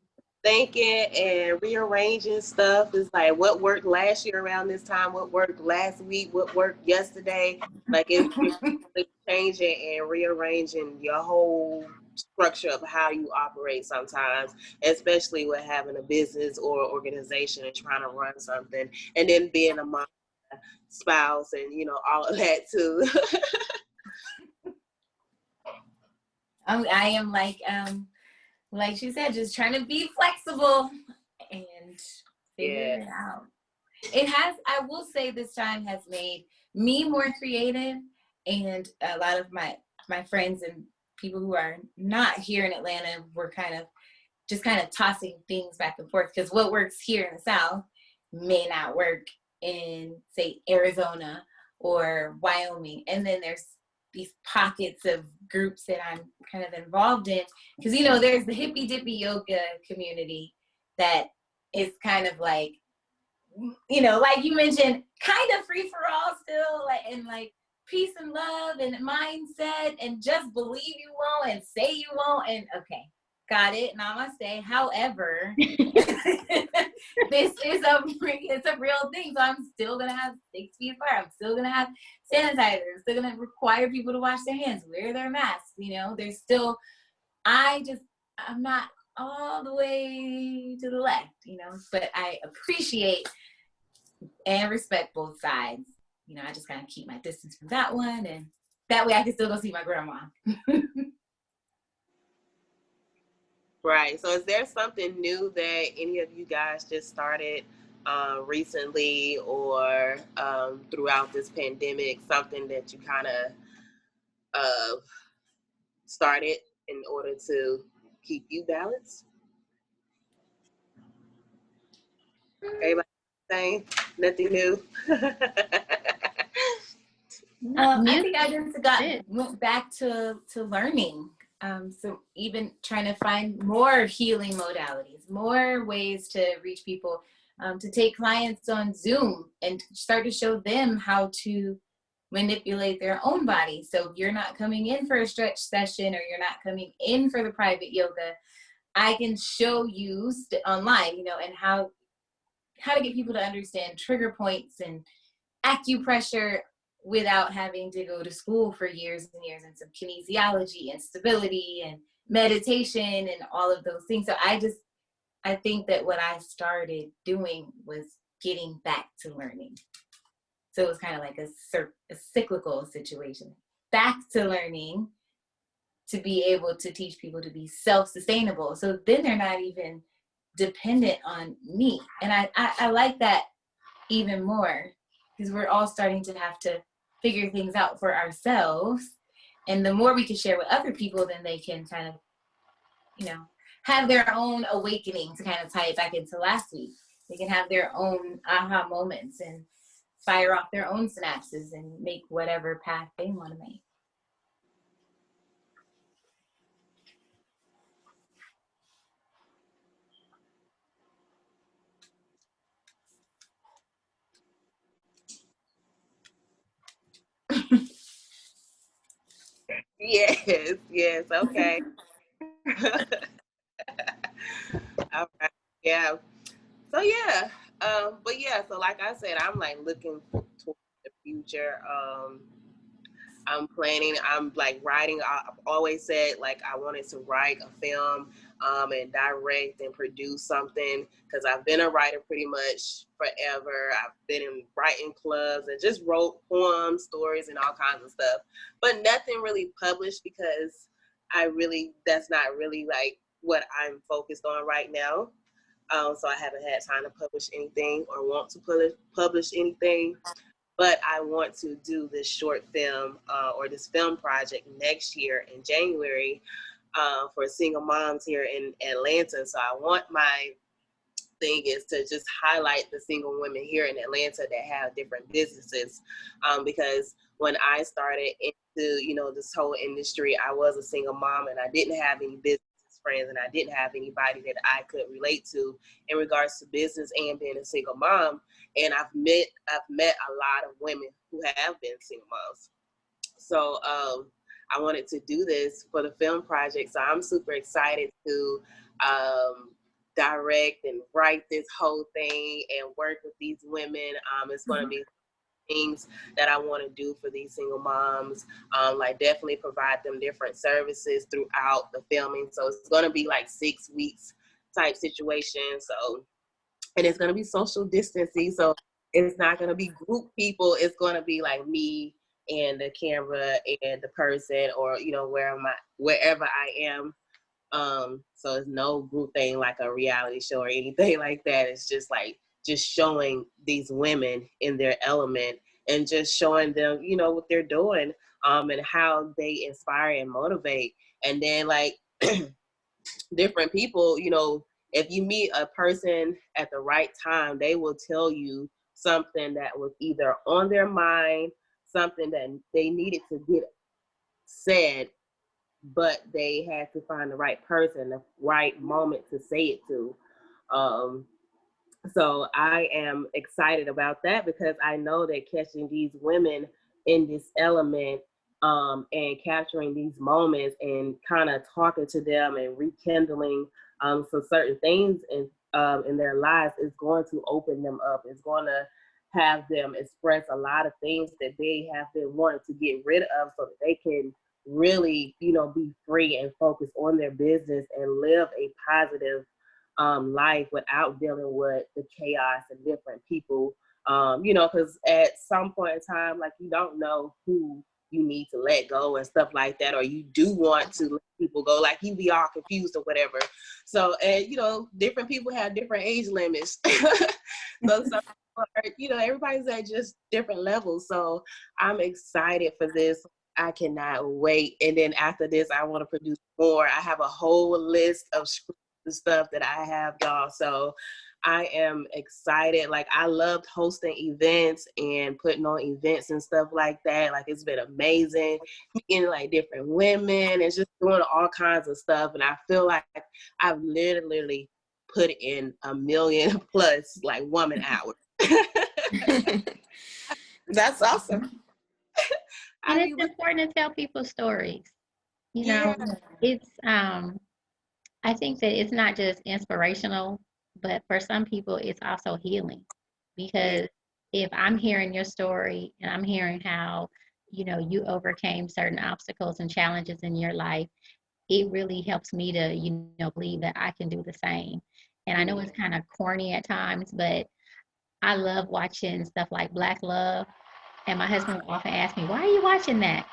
thinking and rearranging stuff. Is like what worked last year around this time, what worked last week, what worked yesterday. Like it's really changing and rearranging your whole structure of how you operate sometimes, especially with having a business or organization and trying to run something, and then being a mom, spouse, and all of that too. I am like she said, just trying to be flexible and figure it out. It has, I will say, this time has made me more creative, and a lot of my friends and people who are not here in Atlanta were kind of tossing things back and forth, because what works here in the South may not work in, say, Arizona or Wyoming. And then there's these pockets of groups that I'm kind of involved in, because there's the hippy dippy yoga community that is kind of like, like you mentioned, kind of free for all still, and peace and love and mindset, and just believe you won't and say you won't, and okay, got it, namaste. However, it's a real thing, so I'm still gonna have 6 feet apart. I'm still gonna have sanitizer. I'm still gonna require people to wash their hands, wear their masks. There's still, I'm not all the way to the left, but I appreciate and respect both sides. I just kind of keep my distance from that one, and that way I can still go see my grandma. Right. So is there something new that any of you guys just started recently or throughout this pandemic, something that you kind of started in order to keep you balanced? Everybody saying nothing new? I think I just went back to learning. So even trying to find more healing modalities, more ways to reach people, to take clients on Zoom and start to show them how to manipulate their own body. So if you're not coming in for a stretch session, or you're not coming in for the private yoga, I can show you online, and how to get people to understand trigger points and acupressure without having to go to school for years and years, and some kinesiology and stability and meditation and all of those things. So I think that what I started doing was getting back to learning. So it was kind of like a cyclical situation. Back to learning to be able to teach people to be self-sustainable. So then they're not even dependent on me. And I like that even more, because we're all starting to have to figure things out for ourselves. And the more we can share with other people, then they can kind of, have their own awakening, to kind of tie it back into last week. They can have their own aha moments and fire off their own synapses and make whatever path they want to make. Yes, okay. All right, yeah. So yeah, but yeah, so like I said, I'm like looking towards the future. I'm planning, I'm like writing. I've always said like I wanted to write a film and direct and produce something, because I've been a writer pretty much forever. I've been in writing clubs and just wrote poems, stories, and all kinds of stuff, but nothing really published, because that's not really like what I'm focused on right now. So I haven't had time to publish anything or want to publish anything. But I want to do this short film or this film project next year in January for single moms here in Atlanta. So I want my thing is to just highlight the single women here in Atlanta that have different businesses, because when I started into this whole industry, I was a single mom and I didn't have any business friends, and I didn't have anybody that I could relate to in regards to business and being a single mom. And I've met a lot of women who have been single moms. So I wanted to do this for the film project. So I'm super excited to direct and write this whole thing and work with these women. It's going to be things that I want to do for these single moms, like definitely provide them different services throughout the filming. So it's going to be like 6 weeks type situation. So, and it's going to be social distancing. So it's not going to be group people. It's going to be like me and the camera and the person, or, you know, wherever I am. So it's no group thing like a reality show or anything like that. It's just like just showing these women in their element and just showing them, you know, what they're doing, and how they inspire and motivate. And then like different people, you know, if you meet a person at the right time, they will tell you something that was either on their mind, something that they needed to get said, but they had to find the right person, the right moment to say it to. Um, so I am excited about that because I know that catching these women in this element, and capturing these moments and kind of talking to them and rekindling some certain things in their lives is going to open them up. It's going to have them express a lot of things that they have been wanting to get rid of so that they can really, you know, be free and focus on their business and live a positive life without dealing with the chaos and different people. You know, because at some point in time, like, you don't know who you need to let go and stuff like that, or you do want to let people go, like you be all confused or whatever. So, and you know, different people have different age limits. So some people are, you know, everybody's at just different levels. So I'm excited for this. I cannot wait. And then after this, I want to produce more. I have a whole list of scripts and stuff that I have, y'all. So I am excited. Like, I loved hosting events and putting on events and stuff like that. Like, it's been amazing meeting like different women and just doing all kinds of stuff. And I feel like I've literally put in 1 million plus like woman hours. That's awesome. And I it's mean, important to tell people stories. You yeah, know, it's I think that it's not just inspirational, but for some people it's also healing. yeah, Because if I'm hearing your story and I'm hearing how, you know, you overcame certain obstacles and challenges in your life, it really helps me to, you know, believe that I can do the same. And I know it's kind of corny at times, but I love watching stuff like Black Love. And my husband will often ask me, why are you watching that?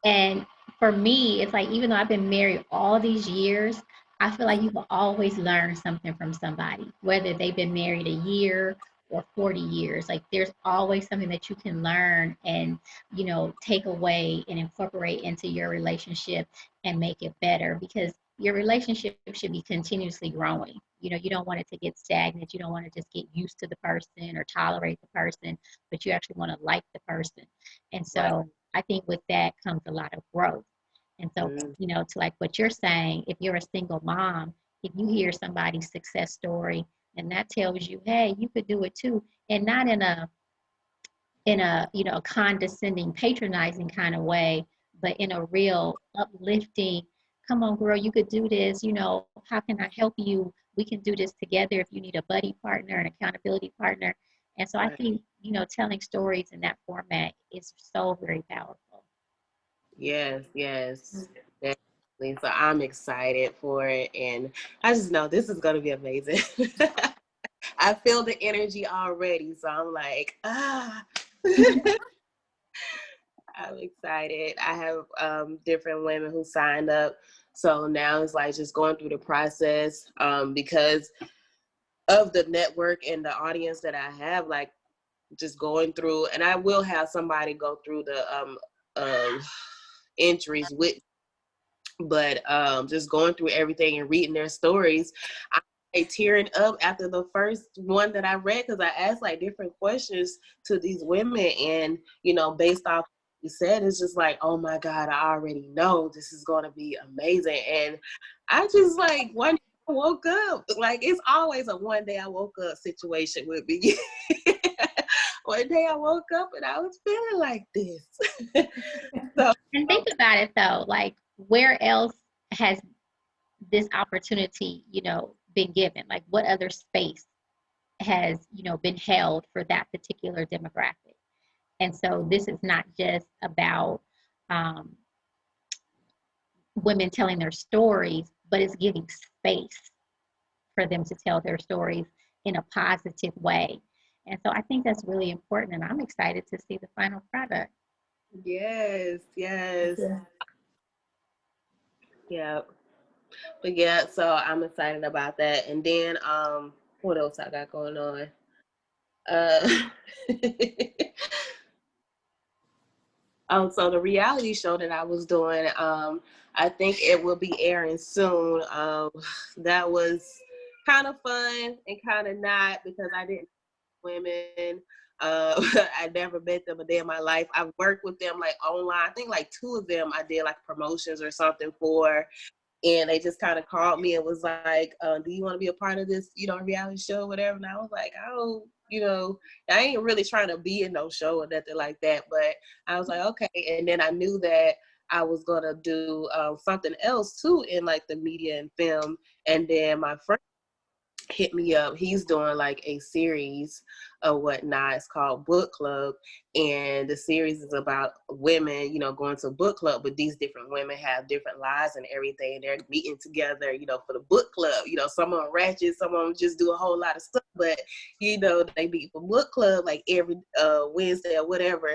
And for me, it's like, even though I've been married all these years, I feel like you can always learn something from somebody, whether they've been married a year or 40 years. Like, there's always something that you can learn and, you know, take away and incorporate into your relationship and make it better, because your relationship should be continuously growing. You know, you don't want it to get stagnant. You don't want to just get used to the person or tolerate the person, but you actually want to like the person. And right. so I think with that comes a lot of growth. And so, Mm, you know, to like what you're saying, if you're a single mom, if you hear somebody's success story and that tells you, hey, you could do it too, and not in a, you know, condescending, patronizing kind of way, but in a real uplifting, come on, girl, you could do this, you know, how can I help you? We can do this together if you need a buddy partner, an accountability partner. And so I right. think, you know, telling stories in that format is so very powerful. Yes, yes, definitely. So I'm excited for it, and I just know this is gonna be amazing. I feel the energy already, so I'm like, ah. I'm excited. I have different women who signed up, so now it's like just going through the process, because of the network and the audience that I have, like just going through, and I will have somebody go through the um, entries with, but just going through everything and reading their stories, I tearing up after the first one that I read, because I asked like different questions to these women, and you know, based off what you said, it's just like, oh my God, I already know this is going to be amazing. And I just like, one day I woke up, like it's always a one day I woke up situation with me. One day I woke up and I was feeling like this. So And think about it though, like, where else has this opportunity, you know, been given? Like what other space has, you know, been held for that particular demographic? And so this is not just about um, women telling their stories, but it's giving space for them to tell their stories in a positive way. And so I think that's really important, and I'm excited to see the final product. Yes, yes. Yeah. Yeah. But yeah, so I'm excited about that. And then what else I got going on? Uh so the reality show that I was doing, I think it will be airing soon. That was kind of fun and kind of not, because I didn't know women. I never met them a day in my life. I've worked with them like online. I think like 2 of them I did like promotions or something for. And they just kind of called me and was like, do you want to be a part of this, you know, reality show, whatever? And I was like, oh, you know, I ain't really trying to be in no show or nothing like that. But I was like, okay. And then I knew that I was going to do something else too in like the media and film. And then my friend hit me up. He's doing like a series of whatnot. It's called Book Club. And the series is about women, you know, going to a book club, but these different women have different lives and everything. And they're meeting together, you know, for the book club. You know, some of them ratchet, some of them just do a whole lot of stuff, but, you know, they meet for book club like every Wednesday or whatever.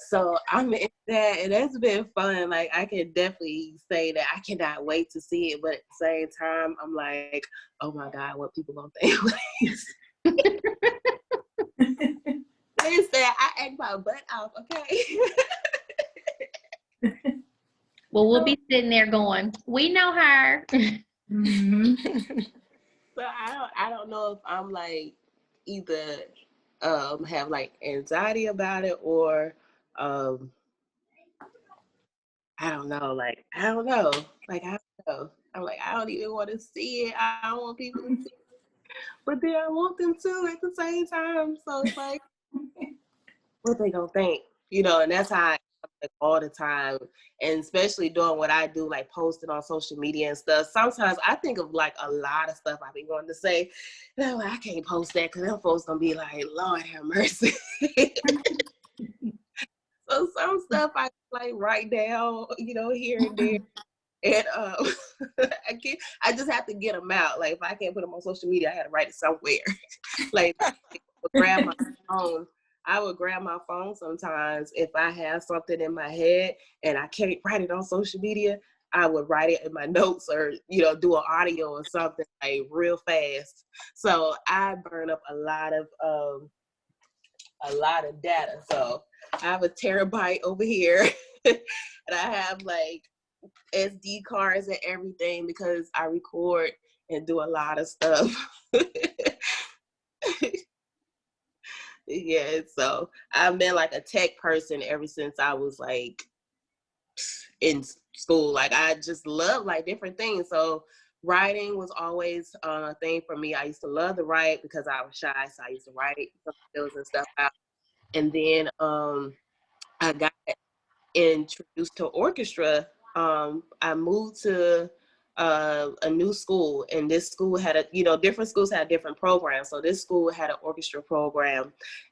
So I'm in that, and that's been fun. Like, I can definitely say that I cannot wait to see it, but at the same time, I'm like, oh my God, what people gonna think? They said I act my butt off, okay? Well, we'll be sitting there going, we know her. Mm-hmm. So I don't know if I'm like either have like anxiety about it, or I don't know, like I don't know. Like I don't know. I'm like, I don't even want to see it. I don't want people to see it. But then I want them to at the same time. So it's like, what they gonna think? You know, and that's how I am, like, all the time. And especially doing what I do, like posting on social media and stuff. Sometimes I think of like a lot of stuff I be wanting to say. And I'm like, I can't post that because them folks gonna be like, Lord have mercy. So some stuff I like write down, you know, here and there. And I just have to get them out. Like if I can't put them on social media, I had to write it somewhere. Like grab my phone. I would grab my phone sometimes if I have something in my head and I can't write it on social media. I would write it in my notes, or, you know, do an audio or something like real fast. So I burn up a lot of data. So I have a terabyte over here, and I have like SD cards and everything because I record and do a lot of stuff. Yeah, so I've been like a tech person ever since I was like in school. Like I just love like different things. So writing was always a thing for me. I used to love to write because I was shy, so I used to write some skills and stuff out. And then I got introduced to orchestra. I moved to a new school, and this school had a, you know, different schools had different programs. So this school had an orchestra program,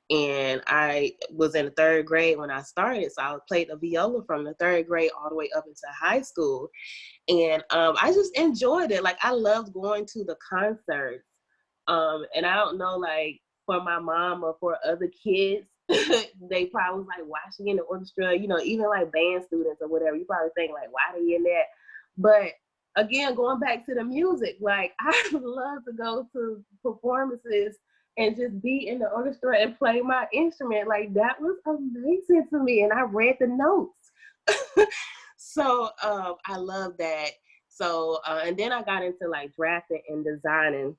and I was in the 3rd grade when I started. So I played the viola from the 3rd grade all the way up into high school. And I just enjoyed it. Like I loved going to the concerts. And I don't know, like for my mom or for other kids, they probably was like watching in the orchestra, you know, even like band students or whatever. You probably think like, why they in that? But again, going back to the music, like I love to go to performances and just be in the orchestra and play my instrument. Like that was amazing to me. And I read the notes. So I love that. So and then I got into like drafting and designing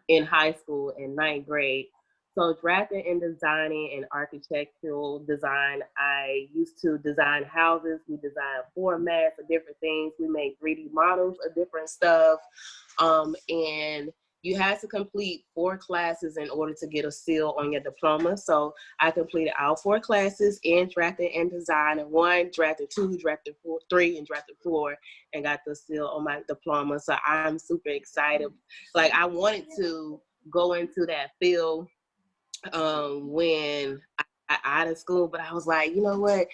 in high school in 9th grade. So drafting and designing and architectural design, I used to design houses. We designed formats of different things. We made 3D models of different stuff. And you had to complete 4 classes in order to get a seal on your diploma. So I completed all 4 classes in drafting and design, and 1, drafted 2, drafted 4, 3, and drafted 4, and got the seal on my diploma. So I'm super excited. Like, I wanted to go into that field when I out of school, but I was like, you know what?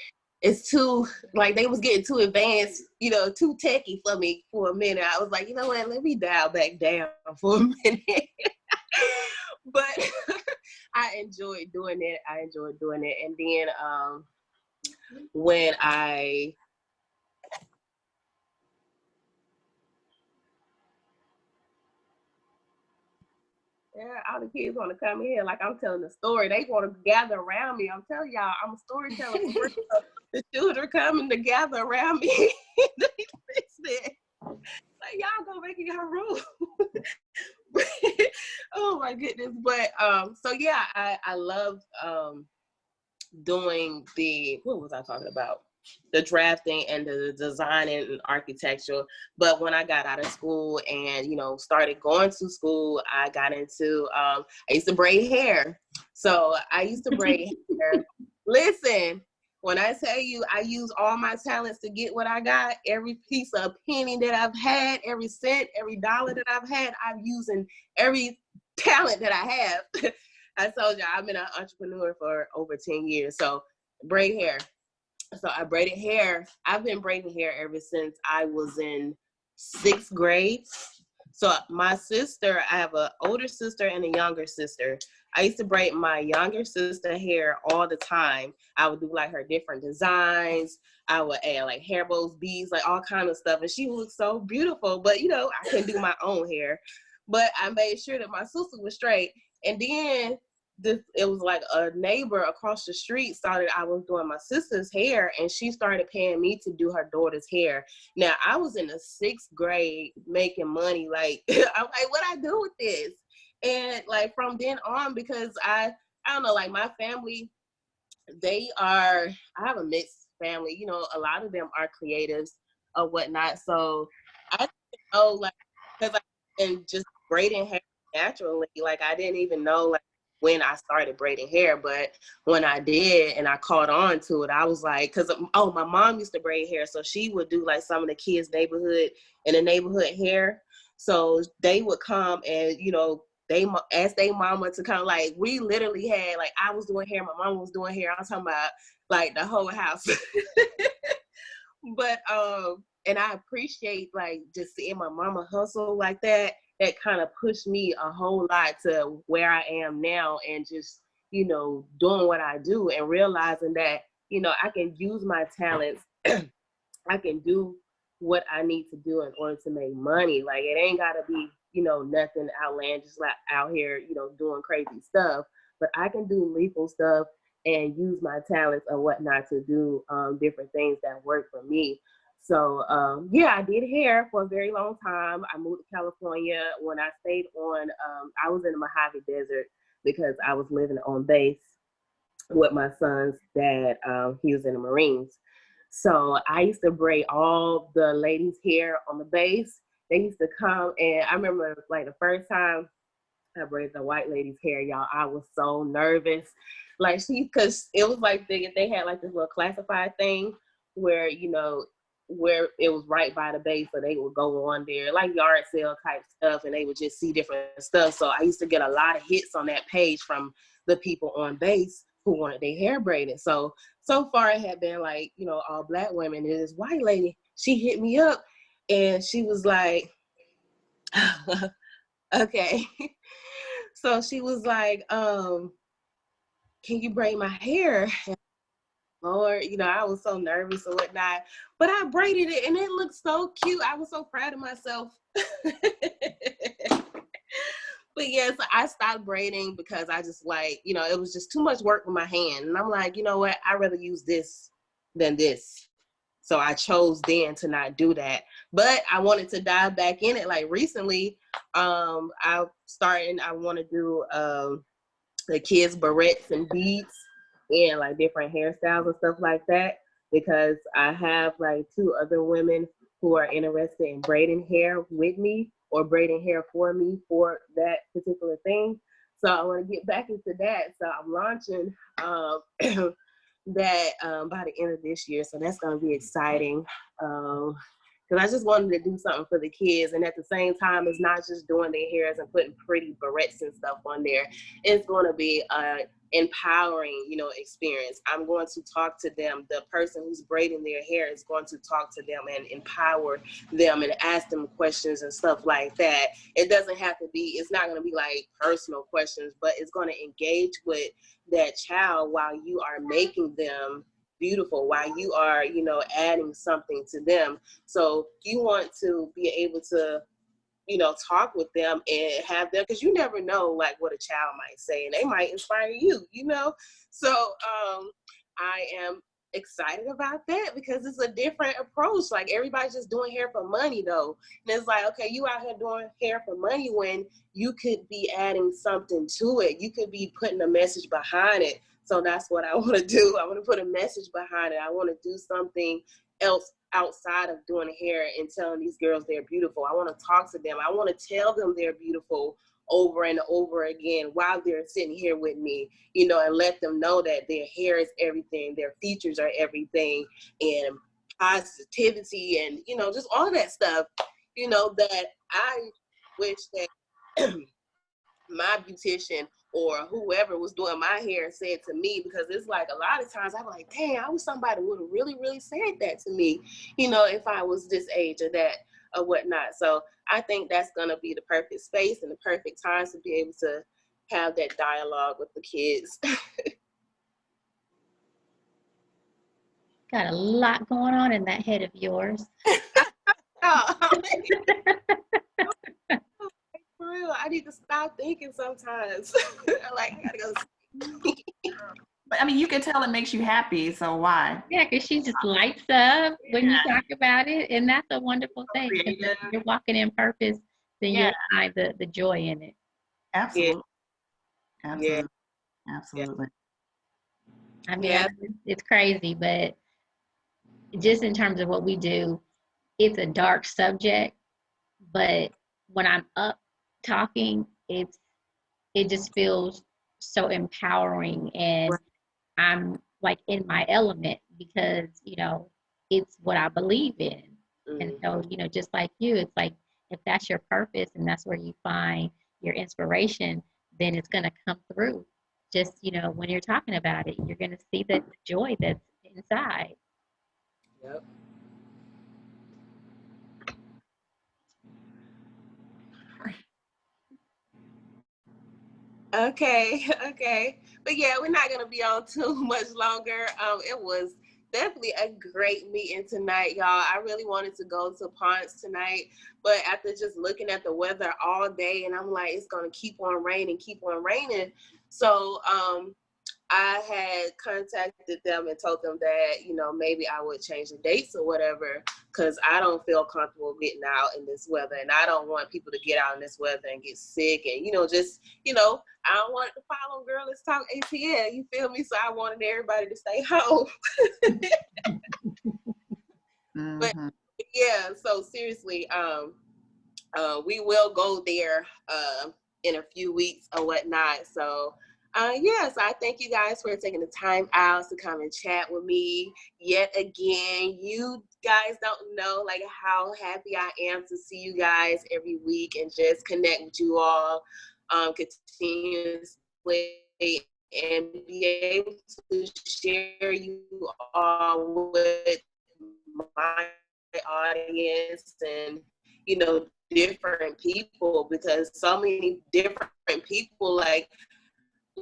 It's too, like, they was getting too advanced, you know, too techy for me for a minute. I was like, you know what? Let me dial back down for a minute. But I enjoyed doing it. And then when yeah, all the kids want to come in like I'm telling the story. They want to gather around me. I'm telling y'all, I'm a storyteller for real. The children coming to gather around me. They listen. Like, y'all go back in your room. Oh my goodness. But so yeah, I love doing what was I talking about? The drafting and the designing and architecture. But when I got out of school and, you know, started going to school, I got into, I used to braid hair. So I used to braid hair. Listen, when I tell you I use all my talents to get what I got, every piece of penny that I've had, every cent, every dollar that I've had, I'm using every talent that I have. I told you I've been an entrepreneur for over 10 years. So braid hair. So I braided hair. I've been braiding hair ever since I was in 6th grade. So my sister, I have an older sister and a younger sister. I used to braid my younger sister hair all the time. I would do like her different designs. I would add like hair bows, beads, like all kind of stuff. And she looked so beautiful. But, you know, I couldn't do my own hair. But I made sure that my sister was straight. And then it was like a neighbor across the street I was doing my sister's hair, and she started paying me to do her daughter's hair. Now I was in the 6th grade making money. Like, I'm like, what I do with this? And like from then on, because I don't know, like my family, I have a mixed family. You know, a lot of them are creatives or whatnot. So I didn't know, like, because I've been just braiding hair naturally. Like, I didn't even know like when I started braiding hair, but when I did and I caught on to it, I was like, because my mom used to braid hair, so she would do like some of the kids' neighborhood hair. So they would come and, you know, they asked their mama to come. Like, we literally had, like, I was doing hair, my mom was doing hair. I'm talking about like the whole house. But and I appreciate like just seeing my mama hustle like that. That kind of pushed me a whole lot to where I am now, and just, you know, doing what I do and realizing that, you know, I can use my talents. I can do what I need to do in order to make money. Like, it ain't gotta be, you know, nothing outlandish like out here, you know, doing crazy stuff. But I can do lethal stuff and use my talents or whatnot to do different things that work for me. So yeah, I did hair for a very long time. I moved to California. When I stayed on, I was in the Mojave Desert because I was living on base with my son's dad. He was in the Marines. So I used to braid all the ladies' hair on the base. They used to come, and I remember like the first time I braided the white lady's hair, y'all, I was so nervous. Like, because it was like they had like this little classified thing where, you know, where it was right by the base, so they would go on there like yard sale type stuff, and they would just see different stuff. So I used to get a lot of hits on that page from the people on base who wanted their hair braided. So far it had been like, you know, all Black women. And this white lady, she hit me up and she was like, okay. So she was like, can you braid my hair? Lord, you know, I was so nervous and whatnot, but I braided it and it looked so cute. I was so proud of myself. But yes, I stopped braiding because I just like, you know, it was just too much work with my hand. And I'm like, you know what? I'd rather use this than this. So I chose then to not do that. But I wanted to dive back in it. Like recently, I want to do the kids' barrettes and beads and like different hairstyles and stuff like that, because I have like 2 other women who are interested in braiding hair with me or braiding hair for me for that particular thing. So I want to get back into that. So I'm launching that by the end of this year. So that's going to be exciting. Because I just wanted to do something for the kids. And at the same time, it's not just doing their hairs and putting pretty barrettes and stuff on there. It's going to be empowering, experience. I'm going to talk to them. The person who's braiding their hair is going to talk to them and empower them and ask them questions and stuff like that. It doesn't have to be, it's not going to be like personal questions, but it's going to engage with that child while you are making them beautiful, while you are, adding something to them. So you want to be able to, talk with them and have them, because you never know like what a child might say and they might inspire you, So I am excited about that because it's a different approach. Like everybody's just doing hair for money though. And it's like, okay, you out here doing hair for money when you could be adding something to it. You could be putting a message behind it. So that's what I want to do. I want to put a message behind it. I want to do something else outside of doing hair and telling these girls they're beautiful. I want to talk to them. I want to tell them they're beautiful over and over again while they're sitting here with me, and let them know that their hair is everything, their features are everything, and positivity and, just all that stuff, that I wish that my beautician or whoever was doing my hair said to me, because it's like a lot of times I'm like, dang, I wish somebody would have really, really said that to me, if I was this age or that or whatnot. So I think that's going to be the perfect space and the perfect time to be able to have that dialogue with the kids. Got a lot going on in that head of yours. Oh, for real, I need to stop thinking sometimes. Like, I gotta go. But I mean, you can tell it makes you happy, so why? Yeah, because she just lights up when you talk about it, and that's a wonderful thing. If you're walking in purpose, then you'll find the joy in it. Absolutely. Yeah. Absolutely. Absolutely. I mean, it's crazy, but just in terms of what we do, it's a dark subject, but when I'm up talking, it just feels so empowering, and I'm like in my element because, it's what I believe in. And so, just like you, it's like, if that's your purpose and that's where you find your inspiration, then it's going to come through. Just, when you're talking about it, you're going to see the joy that's inside. Yep. Okay. But yeah, we're not going to be on too much longer. It was definitely a great meeting tonight, y'all. I really wanted to go to Ponce tonight, but after just looking at the weather all day, and I'm like, it's going to keep on raining. So I had contacted them and told them that, maybe I would change the dates or whatever, because I don't feel comfortable getting out in this weather, and I don't want people to get out in this weather and get sick, and, I don't want to follow Girl Let's Talk ATL, you feel me? So I wanted everybody to stay home. But yeah, so seriously, we will go there in a few weeks or whatnot. So yes, I thank you guys for taking the time out to come and chat with me yet again. You guys don't know like how happy I am to see you guys every week and just connect with you all continuously and be able to share you all with my audience and different people, because so many different people, like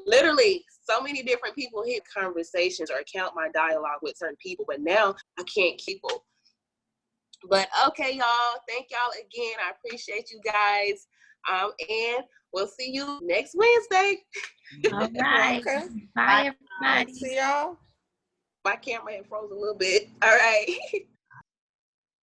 literally so many different people hit conversations or count my dialogue with certain people, but now I can't keep them. But okay, y'all, thank y'all again. I appreciate you guys, and we'll see you next Wednesday. All right. Okay. Bye, everybody. See y'all. My camera had froze a little bit. All right.